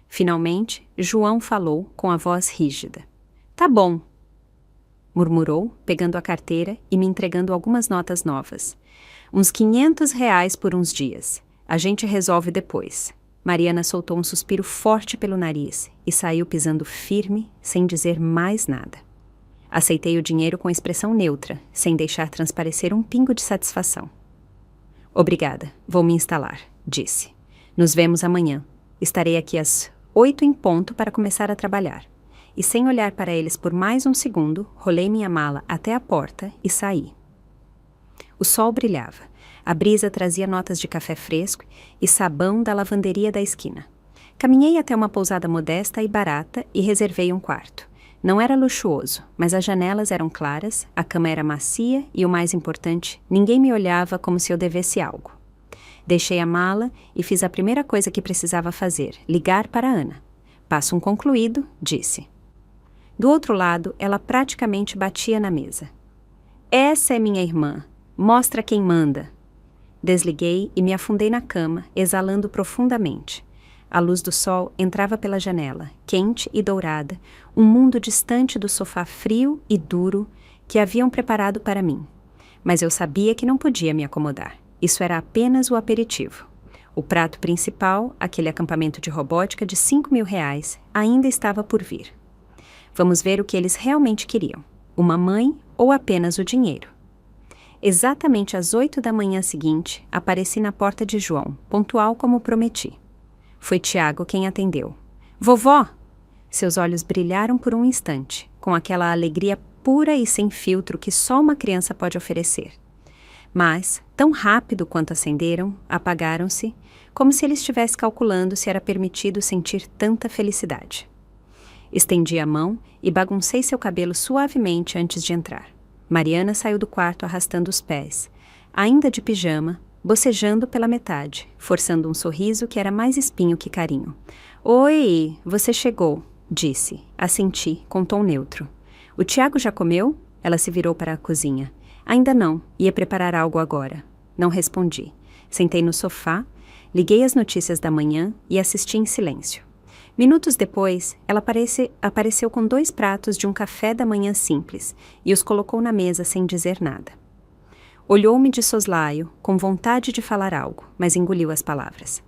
Finalmente, João falou com a voz rígida. Tá bom, murmurou, pegando a carteira e me entregando algumas notas novas. Uns R$ 500 por uns dias. A gente resolve depois. Mariana soltou um suspiro forte pelo nariz e saiu pisando firme, sem dizer mais nada. Aceitei o dinheiro com expressão neutra, sem deixar transparecer um pingo de satisfação. Obrigada, vou me instalar, disse. Nos vemos amanhã. Estarei aqui às 8 em ponto para começar a trabalhar. E sem olhar para eles por mais um segundo, rolei minha mala até a porta e saí. O sol brilhava. A brisa trazia notas de café fresco e sabão da lavanderia da esquina. Caminhei até uma pousada modesta e barata e reservei um quarto. Não era luxuoso, mas as janelas eram claras, a cama era macia e, o mais importante, ninguém me olhava como se eu devesse algo. Deixei a mala e fiz a primeira coisa que precisava fazer, ligar para Ana. Passo concluído, disse. Do outro lado, ela praticamente batia na mesa. Essa é minha irmã. Mostra quem manda. Desliguei e me afundei na cama, exalando profundamente. A luz do sol entrava pela janela, quente e dourada, um mundo distante do sofá frio e duro que haviam preparado para mim. Mas eu sabia que não podia me acomodar. Isso era apenas o aperitivo. O prato principal, aquele acampamento de robótica de R$ 5.000, ainda estava por vir. Vamos ver o que eles realmente queriam. Uma mãe ou apenas o dinheiro? Exatamente às 8 da manhã seguinte, apareci na porta de João, pontual como prometi. Foi Tiago quem atendeu. Vovó! Seus olhos brilharam por um instante, com aquela alegria pura e sem filtro que só uma criança pode oferecer. Mas, tão rápido quanto acenderam, apagaram-se, como se ele estivesse calculando se era permitido sentir tanta felicidade. Estendi a mão e baguncei seu cabelo suavemente antes de entrar. Mariana saiu do quarto arrastando os pés, ainda de pijama, bocejando pela metade, forçando um sorriso que era mais espinho que carinho. Oi, você chegou, disse, assenti, com tom neutro. O Tiago já comeu? Ela se virou para a cozinha. Ainda não, ia preparar algo agora. Não respondi. Sentei no sofá, liguei as notícias da manhã e assisti em silêncio. Minutos depois, ela apareceu com 2 pratos de um café da manhã simples e os colocou na mesa sem dizer nada. Olhou-me de soslaio, com vontade de falar algo, mas engoliu as palavras.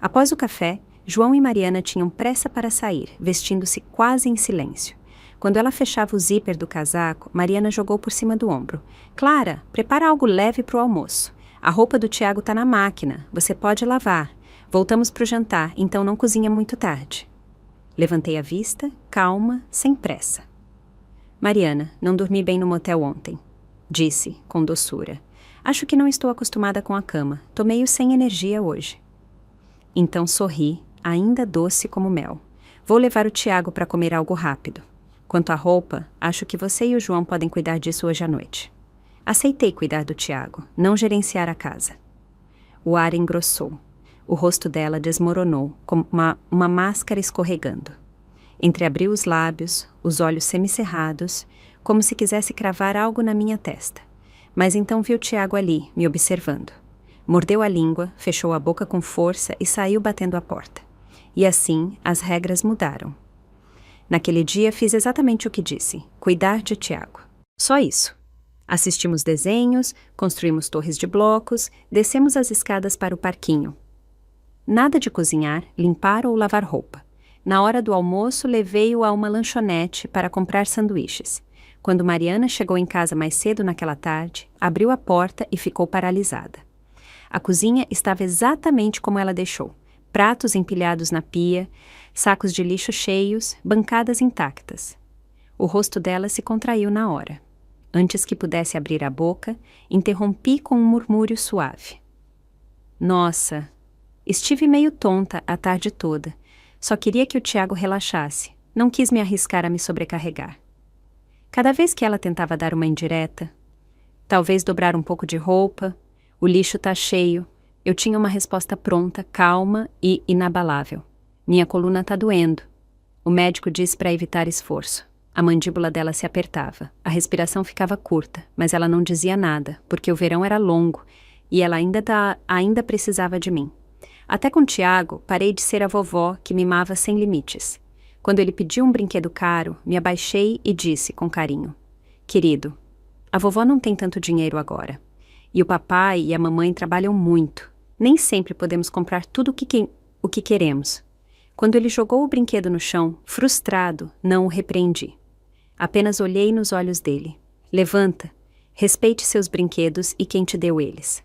Após o café, João e Mariana tinham pressa para sair, vestindo-se quase em silêncio. Quando ela fechava o zíper do casaco, Mariana jogou por cima do ombro. Clara, prepara algo leve para o almoço. A roupa do Tiago está na máquina, você pode lavar. Voltamos para o jantar, então não cozinha muito tarde. Levantei a vista, calma, sem pressa. Mariana, não dormi bem no motel ontem, disse, com doçura. Acho que não estou acostumada com a cama, tô meio sem energia hoje. Então sorri, ainda doce como mel. Vou levar o Tiago para comer algo rápido. Quanto à roupa, acho que você e o João podem cuidar disso hoje à noite. Aceitei cuidar do Tiago, não gerenciar a casa. O ar engrossou. O rosto dela desmoronou, como uma máscara escorregando. Entreabriu os lábios, os olhos semicerrados, como se quisesse cravar algo na minha testa. Mas então viu Tiago ali, me observando. Mordeu a língua, fechou a boca com força e saiu batendo a porta. E assim, as regras mudaram. Naquele dia fiz exatamente o que disse, cuidar de Tiago. Só isso. Assistimos desenhos, construímos torres de blocos, descemos as escadas para o parquinho. Nada de cozinhar, limpar ou lavar roupa. Na hora do almoço, levei-o a uma lanchonete para comprar sanduíches. Quando Mariana chegou em casa mais cedo naquela tarde, abriu a porta e ficou paralisada. A cozinha estava exatamente como ela deixou. Pratos empilhados na pia, sacos de lixo cheios, bancadas intactas. O rosto dela se contraiu na hora. Antes que pudesse abrir a boca, interrompi com um murmúrio suave. Nossa, estive meio tonta a tarde toda. Só queria que o Tiago relaxasse. Não quis me arriscar a me sobrecarregar. Cada vez que ela tentava dar uma indireta, talvez dobrar um pouco de roupa, o lixo tá cheio, eu tinha uma resposta pronta, calma e inabalável. Minha coluna tá doendo. O médico disse para evitar esforço. A mandíbula dela se apertava, a respiração ficava curta, mas ela não dizia nada, porque o verão era longo e ela ainda precisava de mim. Até com Tiago, parei de ser a vovó que mimava sem limites. Quando ele pediu um brinquedo caro, me abaixei e disse com carinho: querido, a vovó não tem tanto dinheiro agora. E o papai e a mamãe trabalham muito. Nem sempre podemos comprar tudo o que queremos. Quando ele jogou o brinquedo no chão, frustrado, não o repreendi. Apenas olhei nos olhos dele. Levanta, respeite seus brinquedos e quem te deu eles.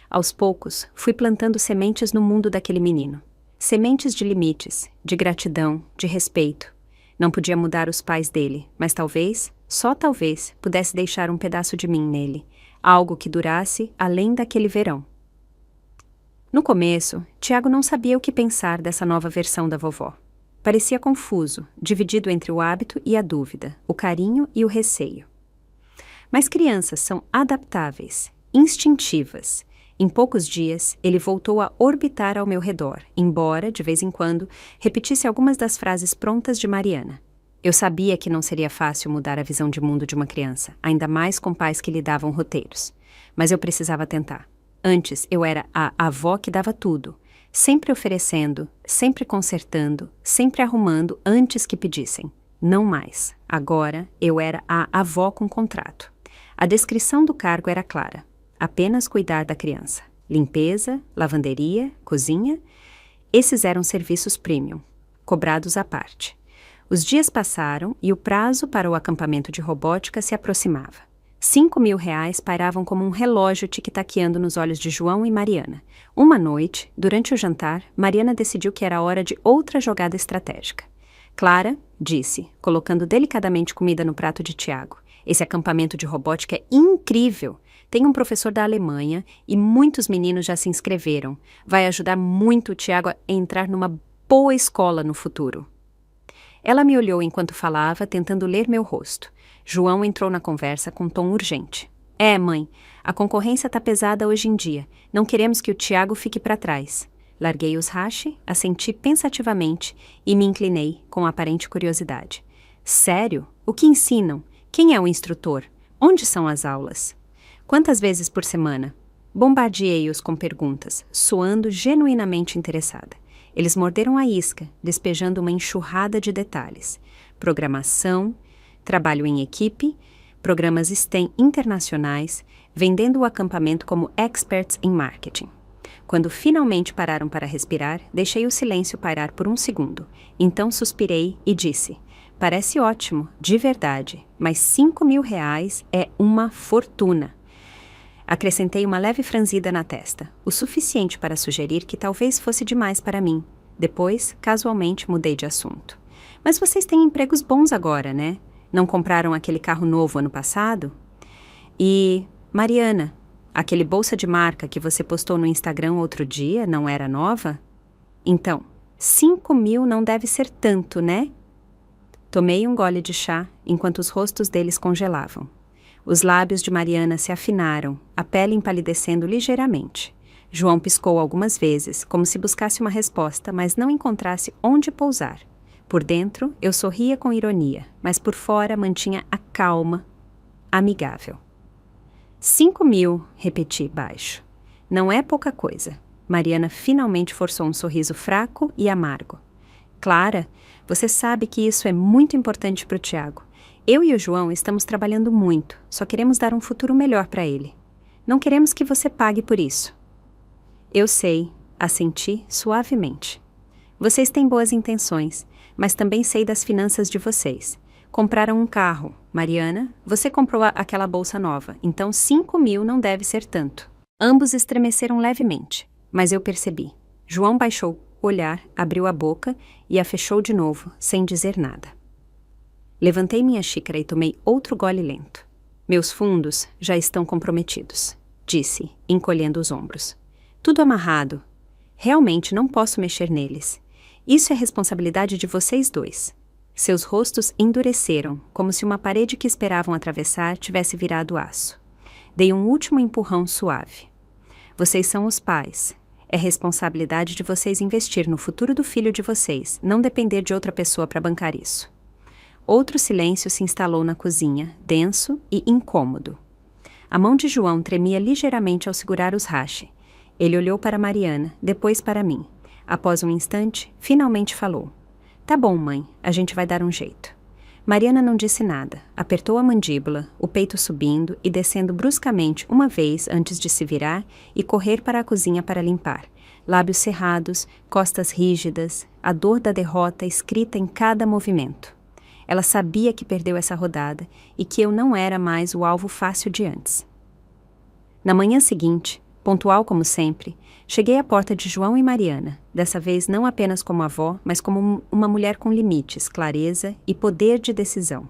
Aos poucos, fui plantando sementes no mundo daquele menino. Sementes de limites, de gratidão, de respeito. Não podia mudar os pais dele, mas talvez, só talvez, pudesse deixar um pedaço de mim nele, algo que durasse além daquele verão. No começo, Tiago não sabia o que pensar dessa nova versão da vovó. Parecia confuso, dividido entre o hábito e a dúvida, o carinho e o receio. Mas crianças são adaptáveis, instintivas. Em poucos dias, ele voltou a orbitar ao meu redor, embora, de vez em quando, repetisse algumas das frases prontas de Mariana. Eu sabia que não seria fácil mudar a visão de mundo de uma criança, ainda mais com pais que lhe davam roteiros. Mas eu precisava tentar. Antes, eu era a avó que dava tudo, sempre oferecendo, sempre consertando, sempre arrumando antes que pedissem. Não mais. Agora, eu era a avó com contrato. A descrição do cargo era clara. Apenas cuidar da criança. Limpeza, lavanderia, cozinha. Esses eram serviços premium, cobrados à parte. Os dias passaram e o prazo para o acampamento de robótica se aproximava. 5.000 reais pairavam como um relógio tic-taqueando nos olhos de João e Mariana. Uma noite, durante o jantar, Mariana decidiu que era hora de outra jogada estratégica. Clara, disse, colocando delicadamente comida no prato de Tiago, esse acampamento de robótica é incrível. Tem um professor da Alemanha e muitos meninos já se inscreveram. Vai ajudar muito o Tiago a entrar numa boa escola no futuro. Ela me olhou enquanto falava, tentando ler meu rosto. João entrou na conversa com tom urgente. Mãe, a concorrência tá pesada hoje em dia. Não queremos que o Tiago fique para trás. Larguei os hashi, assenti pensativamente e me inclinei com aparente curiosidade. Sério? O que ensinam? Quem é o instrutor? Onde são as aulas? Quantas vezes por semana? Bombardeei-os com perguntas, soando genuinamente interessada. Eles morderam a isca, despejando uma enxurrada de detalhes. Programação, trabalho em equipe, programas STEM internacionais, vendendo o acampamento como experts em marketing. Quando finalmente pararam para respirar, deixei o silêncio pairar por um segundo. Então suspirei e disse: parece ótimo, de verdade, mas 5.000 reais é uma fortuna. Acrescentei uma leve franzida na testa, o suficiente para sugerir que talvez fosse demais para mim. Depois, casualmente, mudei de assunto. Mas vocês têm empregos bons agora, né? Não compraram aquele carro novo ano passado? E, Mariana, aquele bolsa de marca que você postou no Instagram outro dia não era nova? Então, 5.000 não deve ser tanto, né? Tomei um gole de chá enquanto os rostos deles congelavam. Os lábios de Mariana se afinaram, a pele empalidecendo ligeiramente. João piscou algumas vezes, como se buscasse uma resposta, mas não encontrasse onde pousar. Por dentro, eu sorria com ironia, mas por fora mantinha a calma, amigável. 5.000, repeti baixo. Não é pouca coisa. Mariana finalmente forçou um sorriso fraco e amargo. Clara, você sabe que isso é muito importante para o Tiago. Eu e o João estamos trabalhando muito, só queremos dar um futuro melhor para ele. Não queremos que você pague por isso. Eu sei, assenti suavemente. Vocês têm boas intenções, mas também sei das finanças de vocês. Compraram um carro. Mariana, você comprou aquela bolsa nova, então 5.000 não deve ser tanto. Ambos estremeceram levemente, mas eu percebi. João baixou o olhar, abriu a boca e a fechou de novo, sem dizer nada. Levantei minha xícara e tomei outro gole lento. Meus fundos já estão comprometidos, disse, encolhendo os ombros. Tudo amarrado. Realmente não posso mexer neles. Isso é responsabilidade de vocês dois. Seus rostos endureceram, como se uma parede que esperavam atravessar tivesse virado aço. Dei um último empurrão suave. Vocês são os pais. É responsabilidade de vocês investir no futuro do filho de vocês, não depender de outra pessoa para bancar isso. Outro silêncio se instalou na cozinha, denso e incômodo. A mão de João tremia ligeiramente ao segurar os hashi. Ele olhou para Mariana, depois para mim. Após um instante, finalmente falou. Tá bom, mãe, a gente vai dar um jeito. Mariana não disse nada, apertou a mandíbula, o peito subindo e descendo bruscamente uma vez antes de se virar e correr para a cozinha para limpar. Lábios cerrados, costas rígidas, a dor da derrota escrita em cada movimento. Ela sabia que perdeu essa rodada e que eu não era mais o alvo fácil de antes. Na manhã seguinte, pontual como sempre, cheguei à porta de João e Mariana, dessa vez não apenas como avó, mas como uma mulher com limites, clareza e poder de decisão.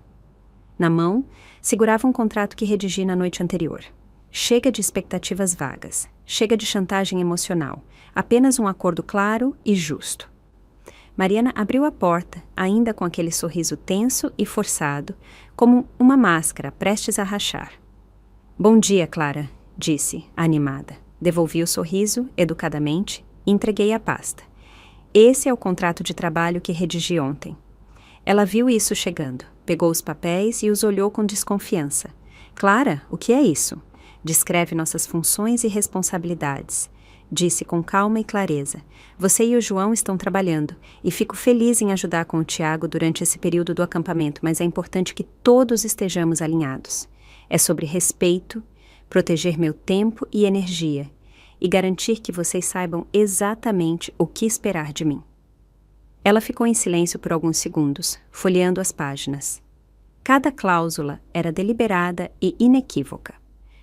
Na mão, segurava um contrato que redigi na noite anterior. Chega de expectativas vagas, chega de chantagem emocional, apenas um acordo claro e justo. Mariana abriu a porta, ainda com aquele sorriso tenso e forçado, como uma máscara prestes a rachar. Bom dia, Clara, disse, animada. Devolvi o sorriso, educadamente, e entreguei a pasta. Esse é o contrato de trabalho que redigi ontem. Ela viu isso chegando, pegou os papéis e os olhou com desconfiança. Clara, o que é isso? Descreve nossas funções e responsabilidades. Disse com calma e clareza. Você e o João estão trabalhando, e fico feliz em ajudar com o Tiago durante esse período do acampamento, mas é importante que todos estejamos alinhados. É sobre respeito, proteger meu tempo e energia, e garantir que vocês saibam exatamente o que esperar de mim. Ela ficou em silêncio por alguns segundos, folheando as páginas. Cada cláusula era deliberada e inequívoca.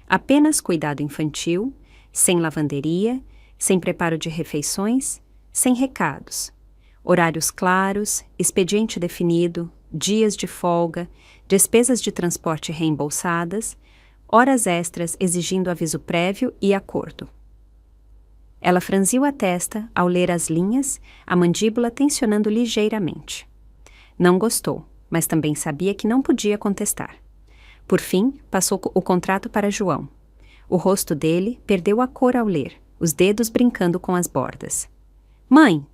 Apenas cuidado infantil, sem lavanderia, sem preparo de refeições, sem recados. Horários claros, expediente definido, dias de folga, despesas de transporte reembolsadas, horas extras exigindo aviso prévio e acordo. Ela franziu a testa ao ler as linhas, a mandíbula tensionando ligeiramente. Não gostou, mas também sabia que não podia contestar. Por fim, passou o contrato para João. O rosto dele perdeu a cor ao ler, os dedos brincando com as bordas. Mãe!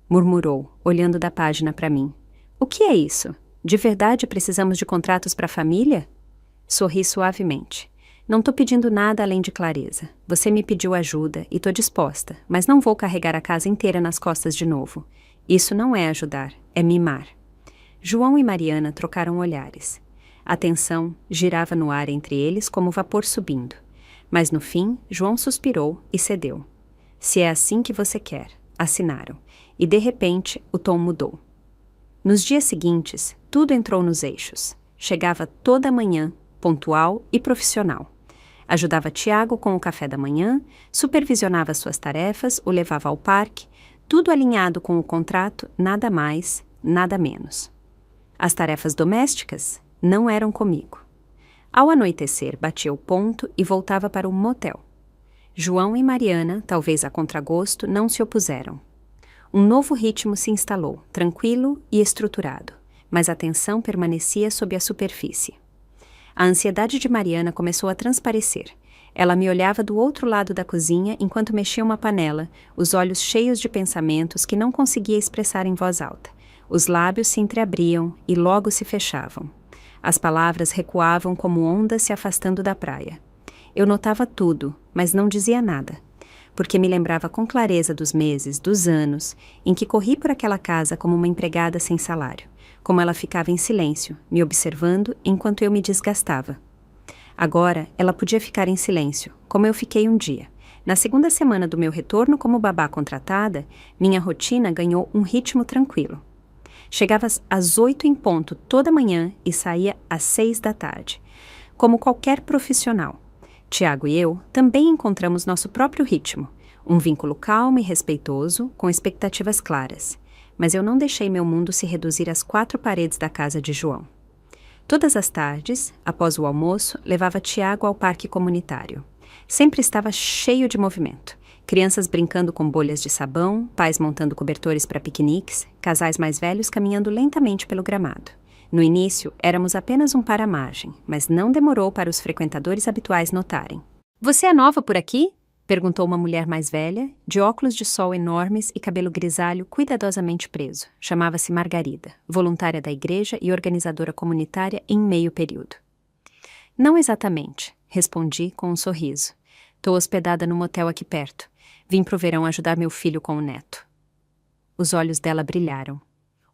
Murmurou, olhando da página para mim. O que é isso? De verdade precisamos de contratos para a família? Sorri suavemente. Não tô pedindo nada além de clareza. Você me pediu ajuda e tô disposta, mas não vou carregar a casa inteira nas costas de novo. Isso não é ajudar, é mimar. João e Mariana trocaram olhares. A tensão girava no ar entre eles como vapor subindo. Mas no fim, João suspirou e cedeu. Se é assim que você quer, assinaram. E de repente, o tom mudou. Nos dias seguintes, tudo entrou nos eixos. Chegava toda manhã, pontual e profissional. Ajudava Tiago com o café da manhã, supervisionava suas tarefas, o levava ao parque, tudo alinhado com o contrato, nada mais, nada menos. As tarefas domésticas não eram comigo. Ao anoitecer, batia o ponto e voltava para o motel. João e Mariana, talvez a contragosto, não se opuseram. Um novo ritmo se instalou, tranquilo e estruturado, mas a tensão permanecia sob a superfície. A ansiedade de Mariana começou a transparecer. Ela me olhava do outro lado da cozinha enquanto mexia uma panela, os olhos cheios de pensamentos que não conseguia expressar em voz alta. Os lábios se entreabriam e logo se fechavam. As palavras recuavam como ondas se afastando da praia. Eu notava tudo, mas não dizia nada, porque me lembrava com clareza dos meses, dos anos, em que corri por aquela casa como uma empregada sem salário, como ela ficava em silêncio, me observando enquanto eu me desgastava. Agora, ela podia ficar em silêncio, como eu fiquei um dia. Na segunda semana do meu retorno como babá contratada, minha rotina ganhou um ritmo tranquilo. Chegava às 8 em ponto toda manhã e saía às 6 da tarde. Como qualquer profissional, Tiago e eu também encontramos nosso próprio ritmo, um vínculo calmo e respeitoso, com expectativas claras. Mas eu não deixei meu mundo se reduzir às 4 paredes da casa de João. Todas as tardes, após o almoço, levava Tiago ao parque comunitário. Sempre estava cheio de movimento. Crianças brincando com bolhas de sabão, pais montando cobertores para piqueniques, casais mais velhos caminhando lentamente pelo gramado. No início, éramos apenas um par à margem, mas não demorou para os frequentadores habituais notarem. Você é nova por aqui? Perguntou uma mulher mais velha, de óculos de sol enormes e cabelo grisalho cuidadosamente preso. Chamava-se Margarida, voluntária da igreja e organizadora comunitária em meio período. Não exatamente, respondi com um sorriso. Tô hospedada num motel aqui perto. Vim pro verão ajudar meu filho com o neto. Os olhos dela brilharam.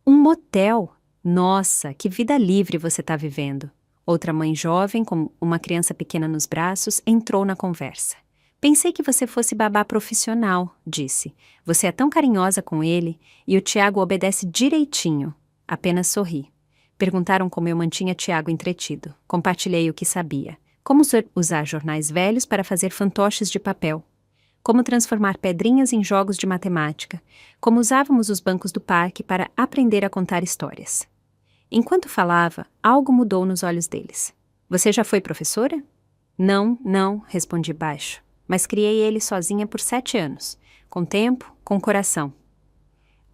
Um motel? Nossa, que vida livre você tá vivendo. Outra mãe jovem, com uma criança pequena nos braços, entrou na conversa. Pensei que você fosse babá profissional, disse. Você é tão carinhosa com ele e o Tiago obedece direitinho. Apenas sorri. Perguntaram como eu mantinha Tiago entretido. Compartilhei o que sabia. Como usar jornais velhos para fazer fantoches de papel. Como transformar pedrinhas em jogos de matemática. Como usávamos os bancos do parque para aprender a contar histórias. Enquanto falava, algo mudou nos olhos deles. Você já foi professora? Não, respondi baixo. Mas criei ele sozinha por 7 anos. Com tempo, com coração.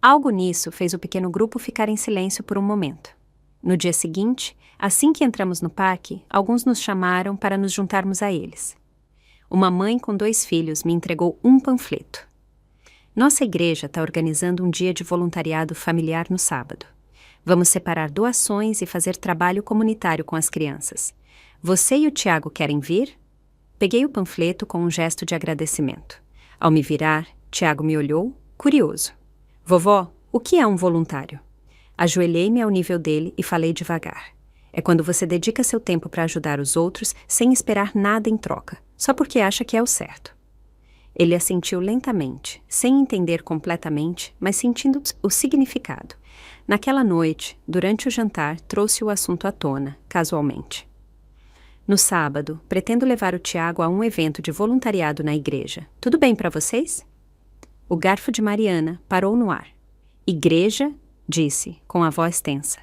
Algo nisso fez o pequeno grupo ficar em silêncio por um momento. No dia seguinte, assim que entramos no parque, alguns nos chamaram para nos juntarmos a eles. Uma mãe com 2 filhos me entregou um panfleto. Nossa igreja está organizando um dia de voluntariado familiar no sábado. Vamos separar doações e fazer trabalho comunitário com as crianças. Você e o Tiago querem vir? Peguei o panfleto com um gesto de agradecimento. Ao me virar, Tiago me olhou, curioso. Vovó, o que é um voluntário? Ajoelhei-me ao nível dele e falei devagar. É quando você dedica seu tempo para ajudar os outros sem esperar nada em troca, só porque acha que é o certo. Ele assentiu lentamente, sem entender completamente, mas sentindo o significado. Naquela noite, durante o jantar, trouxe o assunto à tona, casualmente. No sábado, pretendo levar o Tiago a um evento de voluntariado na igreja. Tudo bem para vocês? O garfo de Mariana parou no ar. Igreja? Disse, com a voz tensa.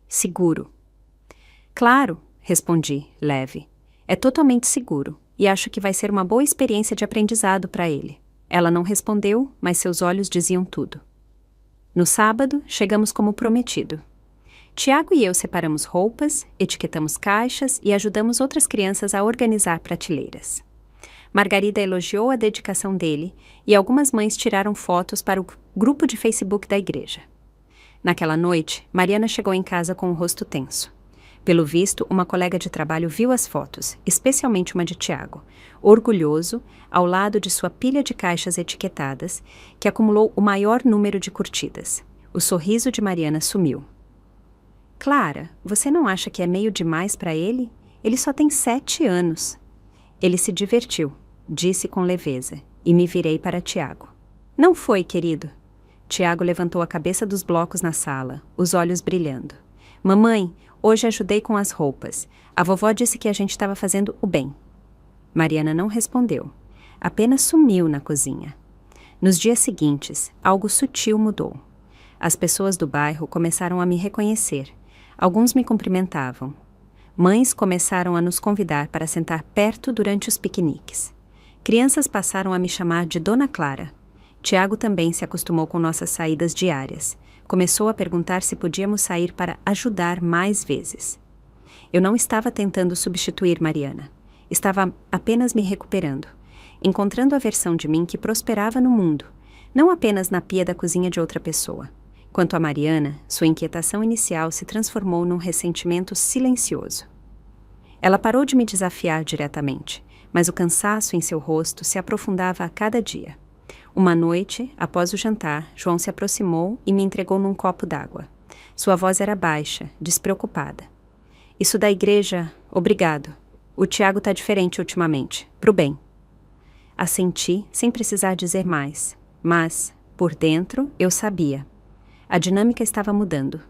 Seguro. Claro, respondi, leve. É totalmente seguro, e acho que vai ser uma boa experiência de aprendizado para ele. Ela não respondeu, mas seus olhos diziam tudo. No sábado, chegamos como prometido. Tiago e eu separamos roupas, etiquetamos caixas e ajudamos outras crianças a organizar prateleiras. Margarida elogiou a dedicação dele e algumas mães tiraram fotos para o grupo de Facebook da igreja. Naquela noite, Mariana chegou em casa com o rosto tenso. Pelo visto, uma colega de trabalho viu as fotos, especialmente uma de Tiago, orgulhoso, ao lado de sua pilha de caixas etiquetadas, que acumulou o maior número de curtidas. O sorriso de Mariana sumiu. Clara, você não acha que é meio demais para ele? Ele só tem 7 anos. Ele se divertiu, disse com leveza, e me virei para Tiago. Não foi, querido. Tiago levantou a cabeça dos blocos na sala, os olhos brilhando. Mamãe, hoje ajudei com as roupas. A vovó disse que a gente estava fazendo o bem. Mariana não respondeu. Apenas sumiu na cozinha. Nos dias seguintes, algo sutil mudou. As pessoas do bairro começaram a me reconhecer. Alguns me cumprimentavam. Mães começaram a nos convidar para sentar perto durante os piqueniques. Crianças passaram a me chamar de Dona Clara. Tiago também se acostumou com nossas saídas diárias. Começou a perguntar se podíamos sair para ajudar mais vezes. Eu não estava tentando substituir Mariana. Estava apenas me recuperando, encontrando a versão de mim que prosperava no mundo, não apenas na pia da cozinha de outra pessoa. Quanto a Mariana, sua inquietação inicial se transformou num ressentimento silencioso. Ela parou de me desafiar diretamente, mas o cansaço em seu rosto se aprofundava a cada dia. Uma noite, após o jantar, João se aproximou e me entregou num copo d'água. Sua voz era baixa, despreocupada. Isso da igreja, obrigado. O Tiago tá diferente ultimamente, pro bem. Assenti, sem precisar dizer mais, mas, por dentro, eu sabia. A dinâmica estava mudando.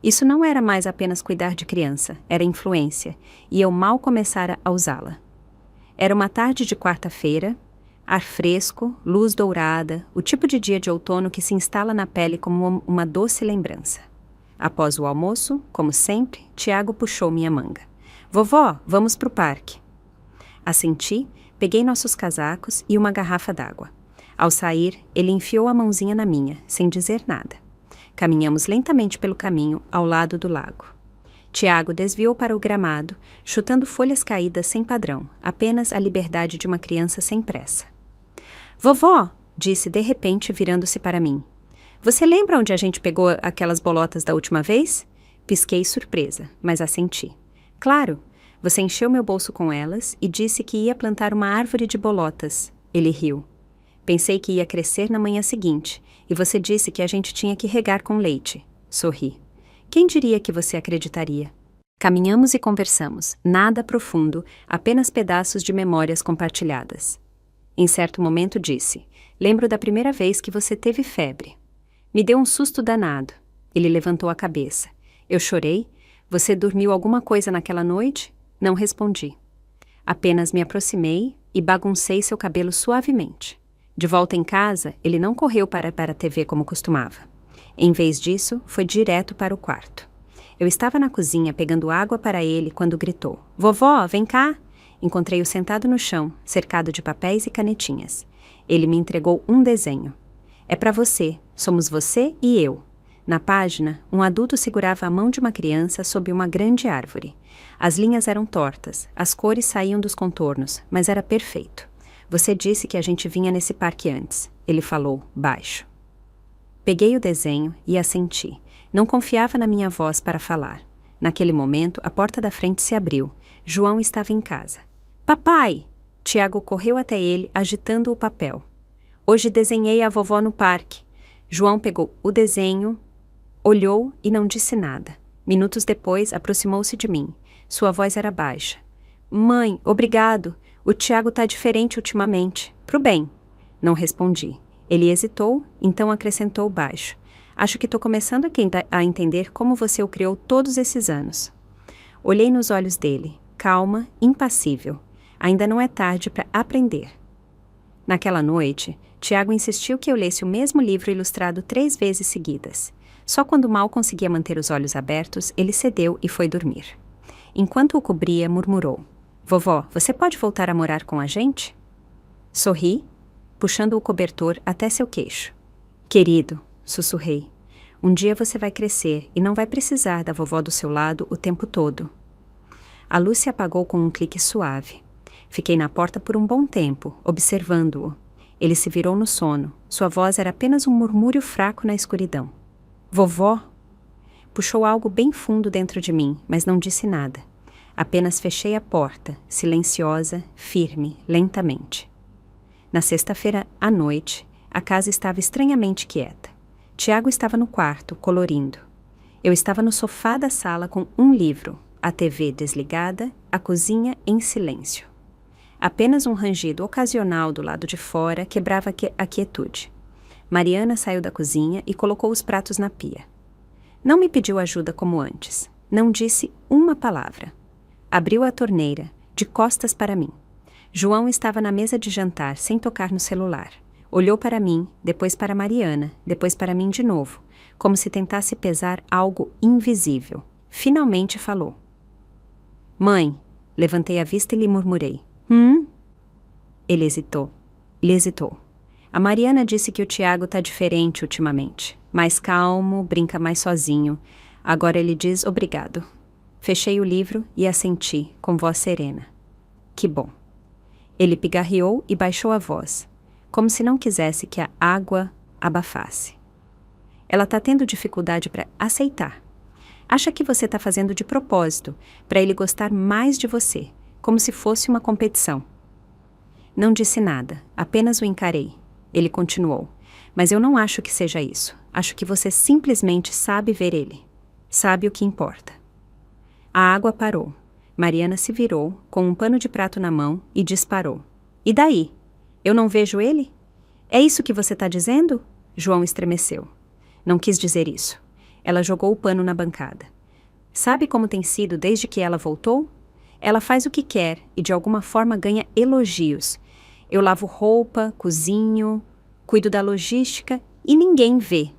Isso não era mais apenas cuidar de criança, era influência, e eu mal começara a usá-la. Era uma tarde de quarta-feira, ar fresco, luz dourada, o tipo de dia de outono que se instala na pele como uma doce lembrança. Após o almoço, como sempre, Tiago puxou minha manga. Vovó, vamos pro parque. Assenti, peguei nossos casacos e uma garrafa d'água. Ao sair, ele enfiou a mãozinha na minha, sem dizer nada. Caminhamos lentamente pelo caminho ao lado do lago. Tiago desviou para o gramado, chutando folhas caídas sem padrão, apenas a liberdade de uma criança sem pressa. Vovó, disse de repente virando-se para mim. Você lembra onde a gente pegou aquelas bolotas da última vez? Pisquei surpresa, mas assenti. Claro, você encheu meu bolso com elas e disse que ia plantar uma árvore de bolotas. Ele riu. Pensei que ia crescer na manhã seguinte, e você disse que a gente tinha que regar com leite. Sorri. Quem diria que você acreditaria? Caminhamos e conversamos, nada profundo, apenas pedaços de memórias compartilhadas. Em certo momento disse, lembro da primeira vez que você teve febre. Me deu um susto danado. Ele levantou a cabeça. Eu chorei. Você dormiu alguma coisa naquela noite? Não respondi. Apenas me aproximei e baguncei seu cabelo suavemente. De volta em casa, ele não correu para a TV como costumava. Em vez disso, foi direto para o quarto. Eu estava na cozinha pegando água para ele quando gritou. Vovó, vem cá! Encontrei-o sentado no chão, cercado de papéis e canetinhas. Ele me entregou um desenho. É para você, somos você e eu. Na página, um adulto segurava a mão de uma criança sob uma grande árvore. As linhas eram tortas, as cores saíam dos contornos, mas era perfeito. Você disse que a gente vinha nesse parque antes. Ele falou, baixo. Peguei o desenho e assenti. Não confiava na minha voz para falar. Naquele momento, a porta da frente se abriu. João estava em casa. Papai! Tiago correu até ele, agitando o papel. Hoje desenhei a vovó no parque. João pegou o desenho, olhou e não disse nada. Minutos depois, aproximou-se de mim. Sua voz era baixa. Mãe, obrigado. O Tiago tá diferente ultimamente. Pro bem. Não respondi. Ele hesitou, então acrescentou baixo. Acho que tô começando a entender como você o criou todos esses anos. Olhei nos olhos dele, calma, impassível. Ainda não é tarde para aprender. Naquela noite, Tiago insistiu que eu lesse o mesmo livro ilustrado 3 vezes seguidas. Só quando mal conseguia manter os olhos abertos, ele cedeu e foi dormir. Enquanto o cobria, murmurou. Vovó, você pode voltar a morar com a gente? Sorri, puxando o cobertor até seu queixo. Querido, sussurrei, um dia você vai crescer e não vai precisar da vovó do seu lado o tempo todo. A luz se apagou com um clique suave. Fiquei na porta por um bom tempo, observando-o. Ele se virou no sono. Sua voz era apenas um murmúrio fraco na escuridão. Vovó? Puxou algo bem fundo dentro de mim, mas não disse nada. Apenas fechei a porta, silenciosa, firme, lentamente. Na sexta-feira, à noite, a casa estava estranhamente quieta. Tiago estava no quarto, colorindo. Eu estava no sofá da sala com um livro, a TV desligada, a cozinha em silêncio. Apenas um rangido ocasional do lado de fora quebrava a quietude. Mariana saiu da cozinha e colocou os pratos na pia. Não me pediu ajuda como antes. Não disse uma palavra. Abriu a torneira, de costas para mim. João estava na mesa de jantar, sem tocar no celular. Olhou para mim, depois para Mariana, depois para mim de novo, como se tentasse pesar algo invisível. Finalmente falou. Mãe, levantei a vista e lhe murmurei. Ele hesitou. A Mariana disse que o Tiago tá diferente ultimamente. Mais calmo, brinca mais sozinho. Agora ele diz obrigado. Fechei o livro e assenti, com voz serena. Que bom. Ele pigarreou e baixou a voz, como se não quisesse que a água abafasse. Ela tá tendo dificuldade para aceitar. Acha que você tá fazendo de propósito, para ele gostar mais de você, como se fosse uma competição. Não disse nada, apenas o encarei. Ele continuou. Mas eu não acho que seja isso. Acho que você simplesmente sabe ver ele. Sabe o que importa. A água parou. Mariana se virou, com um pano de prato na mão, e disparou. E daí? Eu não vejo ele? É isso que você está dizendo? João estremeceu. Não quis dizer isso. Ela jogou o pano na bancada. Sabe como tem sido desde que ela voltou? Ela faz o que quer e de alguma forma ganha elogios. Eu lavo roupa, cozinho, cuido da logística e ninguém vê.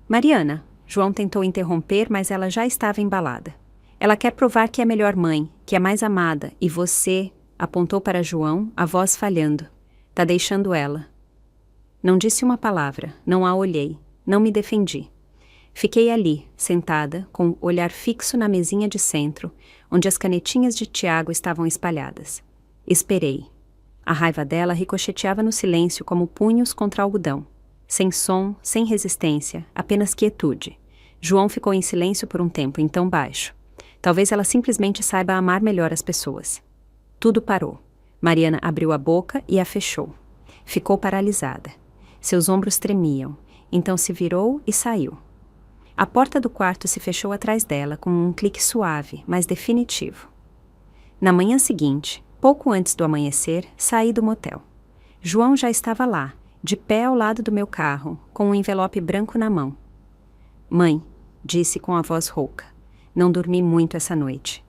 Mariana, João tentou interromper, mas ela já estava embalada. Ela quer provar que é a melhor mãe, que é mais amada, e você, apontou para João, a voz falhando. Tá deixando ela. Não disse uma palavra, não a olhei, não me defendi. Fiquei ali, sentada, com o olhar fixo na mesinha de centro, onde as canetinhas de Tiago estavam espalhadas. Esperei. A raiva dela ricocheteava no silêncio como punhos contra algodão. Sem som, sem resistência, apenas quietude. João ficou em silêncio por um tempo, então baixo. Talvez ela simplesmente saiba amar melhor as pessoas. Tudo parou. Mariana abriu a boca e a fechou. Ficou paralisada. Seus ombros tremiam. Então se virou e saiu. A porta do quarto se fechou atrás dela com um clique suave, mas definitivo. Na manhã seguinte, pouco antes do amanhecer, saí do motel. João já estava lá, de pé ao lado do meu carro, com um envelope branco na mão. Mãe, disse com a voz rouca, não dormi muito essa noite.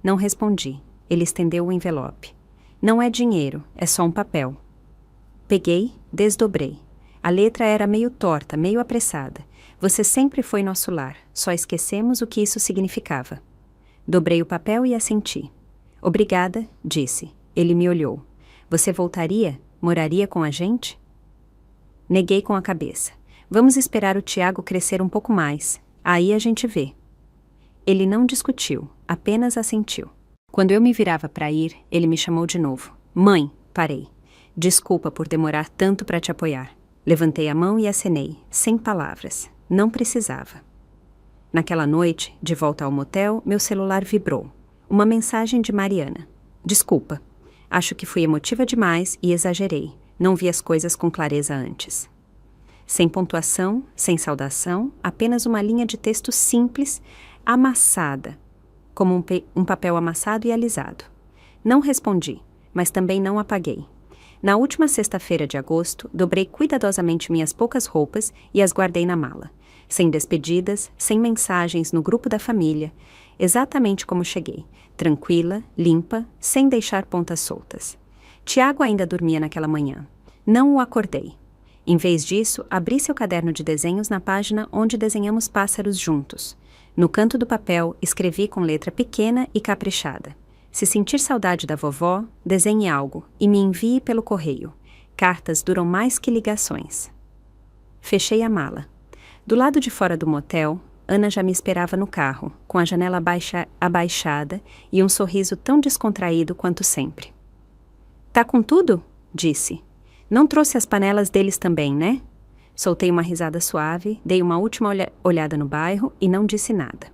Não respondi. Ele estendeu o envelope. Não é dinheiro, é só um papel. Peguei, desdobrei. A letra era meio torta, meio apressada. Você sempre foi nosso lar, só esquecemos o que isso significava. Dobrei o papel e assenti. Obrigada, disse. Ele me olhou. Você voltaria? Moraria com a gente? Neguei com a cabeça. Vamos esperar o Tiago crescer um pouco mais. Aí a gente vê. Ele não discutiu, apenas assentiu. Quando eu me virava para ir, ele me chamou de novo. Mãe, parei. Desculpa por demorar tanto para te apoiar. Levantei a mão e acenei, sem palavras. Não precisava. Naquela noite, de volta ao motel, meu celular vibrou. Uma mensagem de Mariana. Desculpa. Acho que fui emotiva demais e exagerei. Não vi as coisas com clareza antes. Sem pontuação, sem saudação, apenas uma linha de texto simples, amassada, como um papel amassado e alisado. Não respondi, mas também não apaguei. Na última sexta-feira de agosto, dobrei cuidadosamente minhas poucas roupas e as guardei na mala. Sem despedidas, sem mensagens no grupo da família, exatamente como cheguei, tranquila, limpa, sem deixar pontas soltas. Tiago ainda dormia naquela manhã. Não o acordei. Em vez disso, abri seu caderno de desenhos na página onde desenhamos pássaros juntos. No canto do papel, escrevi com letra pequena e caprichada. Se sentir saudade da vovó, desenhe algo e me envie pelo correio. Cartas duram mais que ligações. Fechei a mala. Do lado de fora do motel, Ana já me esperava no carro, com a janela abaixada e um sorriso tão descontraído quanto sempre. Tá com tudo? Disse. Não trouxe as panelas deles também, né? Soltei uma risada suave, dei uma última olhada no bairro e não disse nada.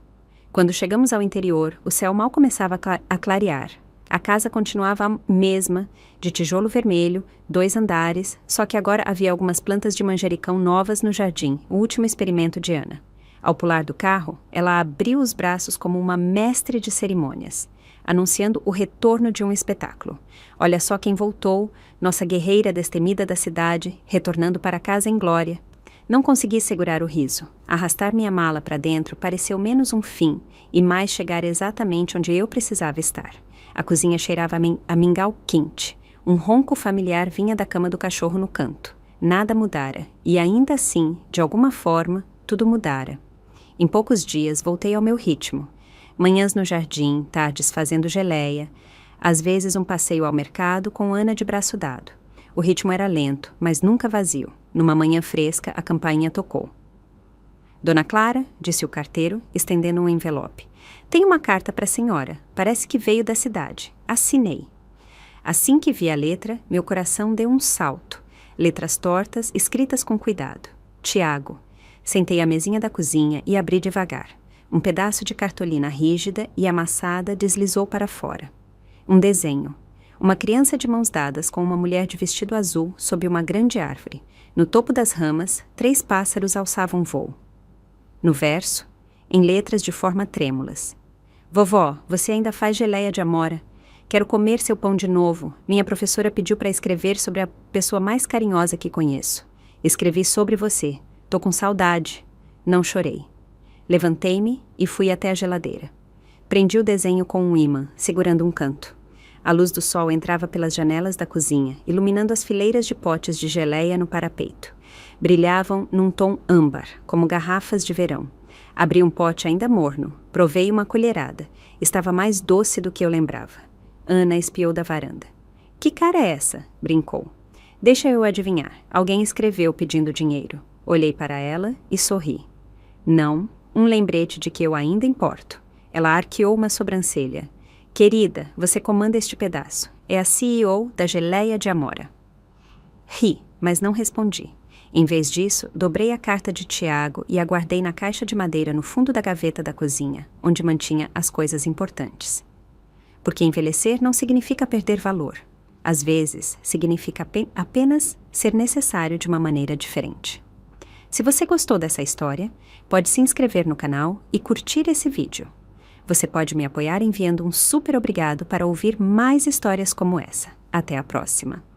Quando chegamos ao interior, o céu mal começava a clarear. A casa continuava a mesma, de tijolo vermelho, 2 andares, só que agora havia algumas plantas de manjericão novas no jardim, o último experimento de Ana. Ao pular do carro, ela abriu os braços como uma mestre de cerimônias, anunciando o retorno de um espetáculo. Olha só quem voltou, nossa guerreira destemida da cidade, retornando para casa em glória. Não consegui segurar o riso. Arrastar minha mala para dentro pareceu menos um fim e mais chegar exatamente onde eu precisava estar. A cozinha cheirava a mingau quente. Um ronco familiar vinha da cama do cachorro no canto. Nada mudara, e ainda assim, de alguma forma, tudo mudara. Em poucos dias, voltei ao meu ritmo. Manhãs no jardim, tardes fazendo geleia, às vezes um passeio ao mercado com Ana de braço dado. O ritmo era lento, mas nunca vazio. Numa manhã fresca, a campainha tocou. Dona Clara, disse o carteiro, estendendo um envelope. Tem uma carta para a senhora. Parece que veio da cidade. Assinei. Assim que vi a letra, meu coração deu um salto. Letras tortas, escritas com cuidado. Tiago. Sentei à mesinha da cozinha e abri devagar. Um pedaço de cartolina rígida e amassada deslizou para fora. Um desenho. Uma criança de mãos dadas com uma mulher de vestido azul sob uma grande árvore. No topo das ramas, 3 pássaros alçavam voo. No verso, em letras de forma trêmulas. Vovó, você ainda faz geleia de amora. Quero comer seu pão de novo. Minha professora pediu para escrever sobre a pessoa mais carinhosa que conheço. Escrevi sobre você. Tô com saudade. Não chorei. Levantei-me e fui até a geladeira. Prendi o desenho com um ímã, segurando um canto. A luz do sol entrava pelas janelas da cozinha, iluminando as fileiras de potes de geleia no parapeito. Brilhavam num tom âmbar, como garrafas de verão. Abri um pote ainda morno, provei uma colherada. Estava mais doce do que eu lembrava. Ana espiou da varanda. Que cara é essa? Brincou. Deixa eu adivinhar. Alguém escreveu pedindo dinheiro. Olhei para ela e sorri. Não, um lembrete de que eu ainda importo. Ela arqueou uma sobrancelha. Querida, você comanda este pedaço. é a CEO da Geleia de Amora. Ri, mas não respondi. Em vez disso, dobrei a carta de Tiago e a guardei na caixa de madeira no fundo da gaveta da cozinha, onde mantinha as coisas importantes. Porque envelhecer não significa perder valor. Às vezes, significa apenas ser necessário de uma maneira diferente. Se você gostou dessa história, pode se inscrever no canal e curtir esse vídeo. Você pode me apoiar enviando um super obrigado para ouvir mais histórias como essa. Até a próxima!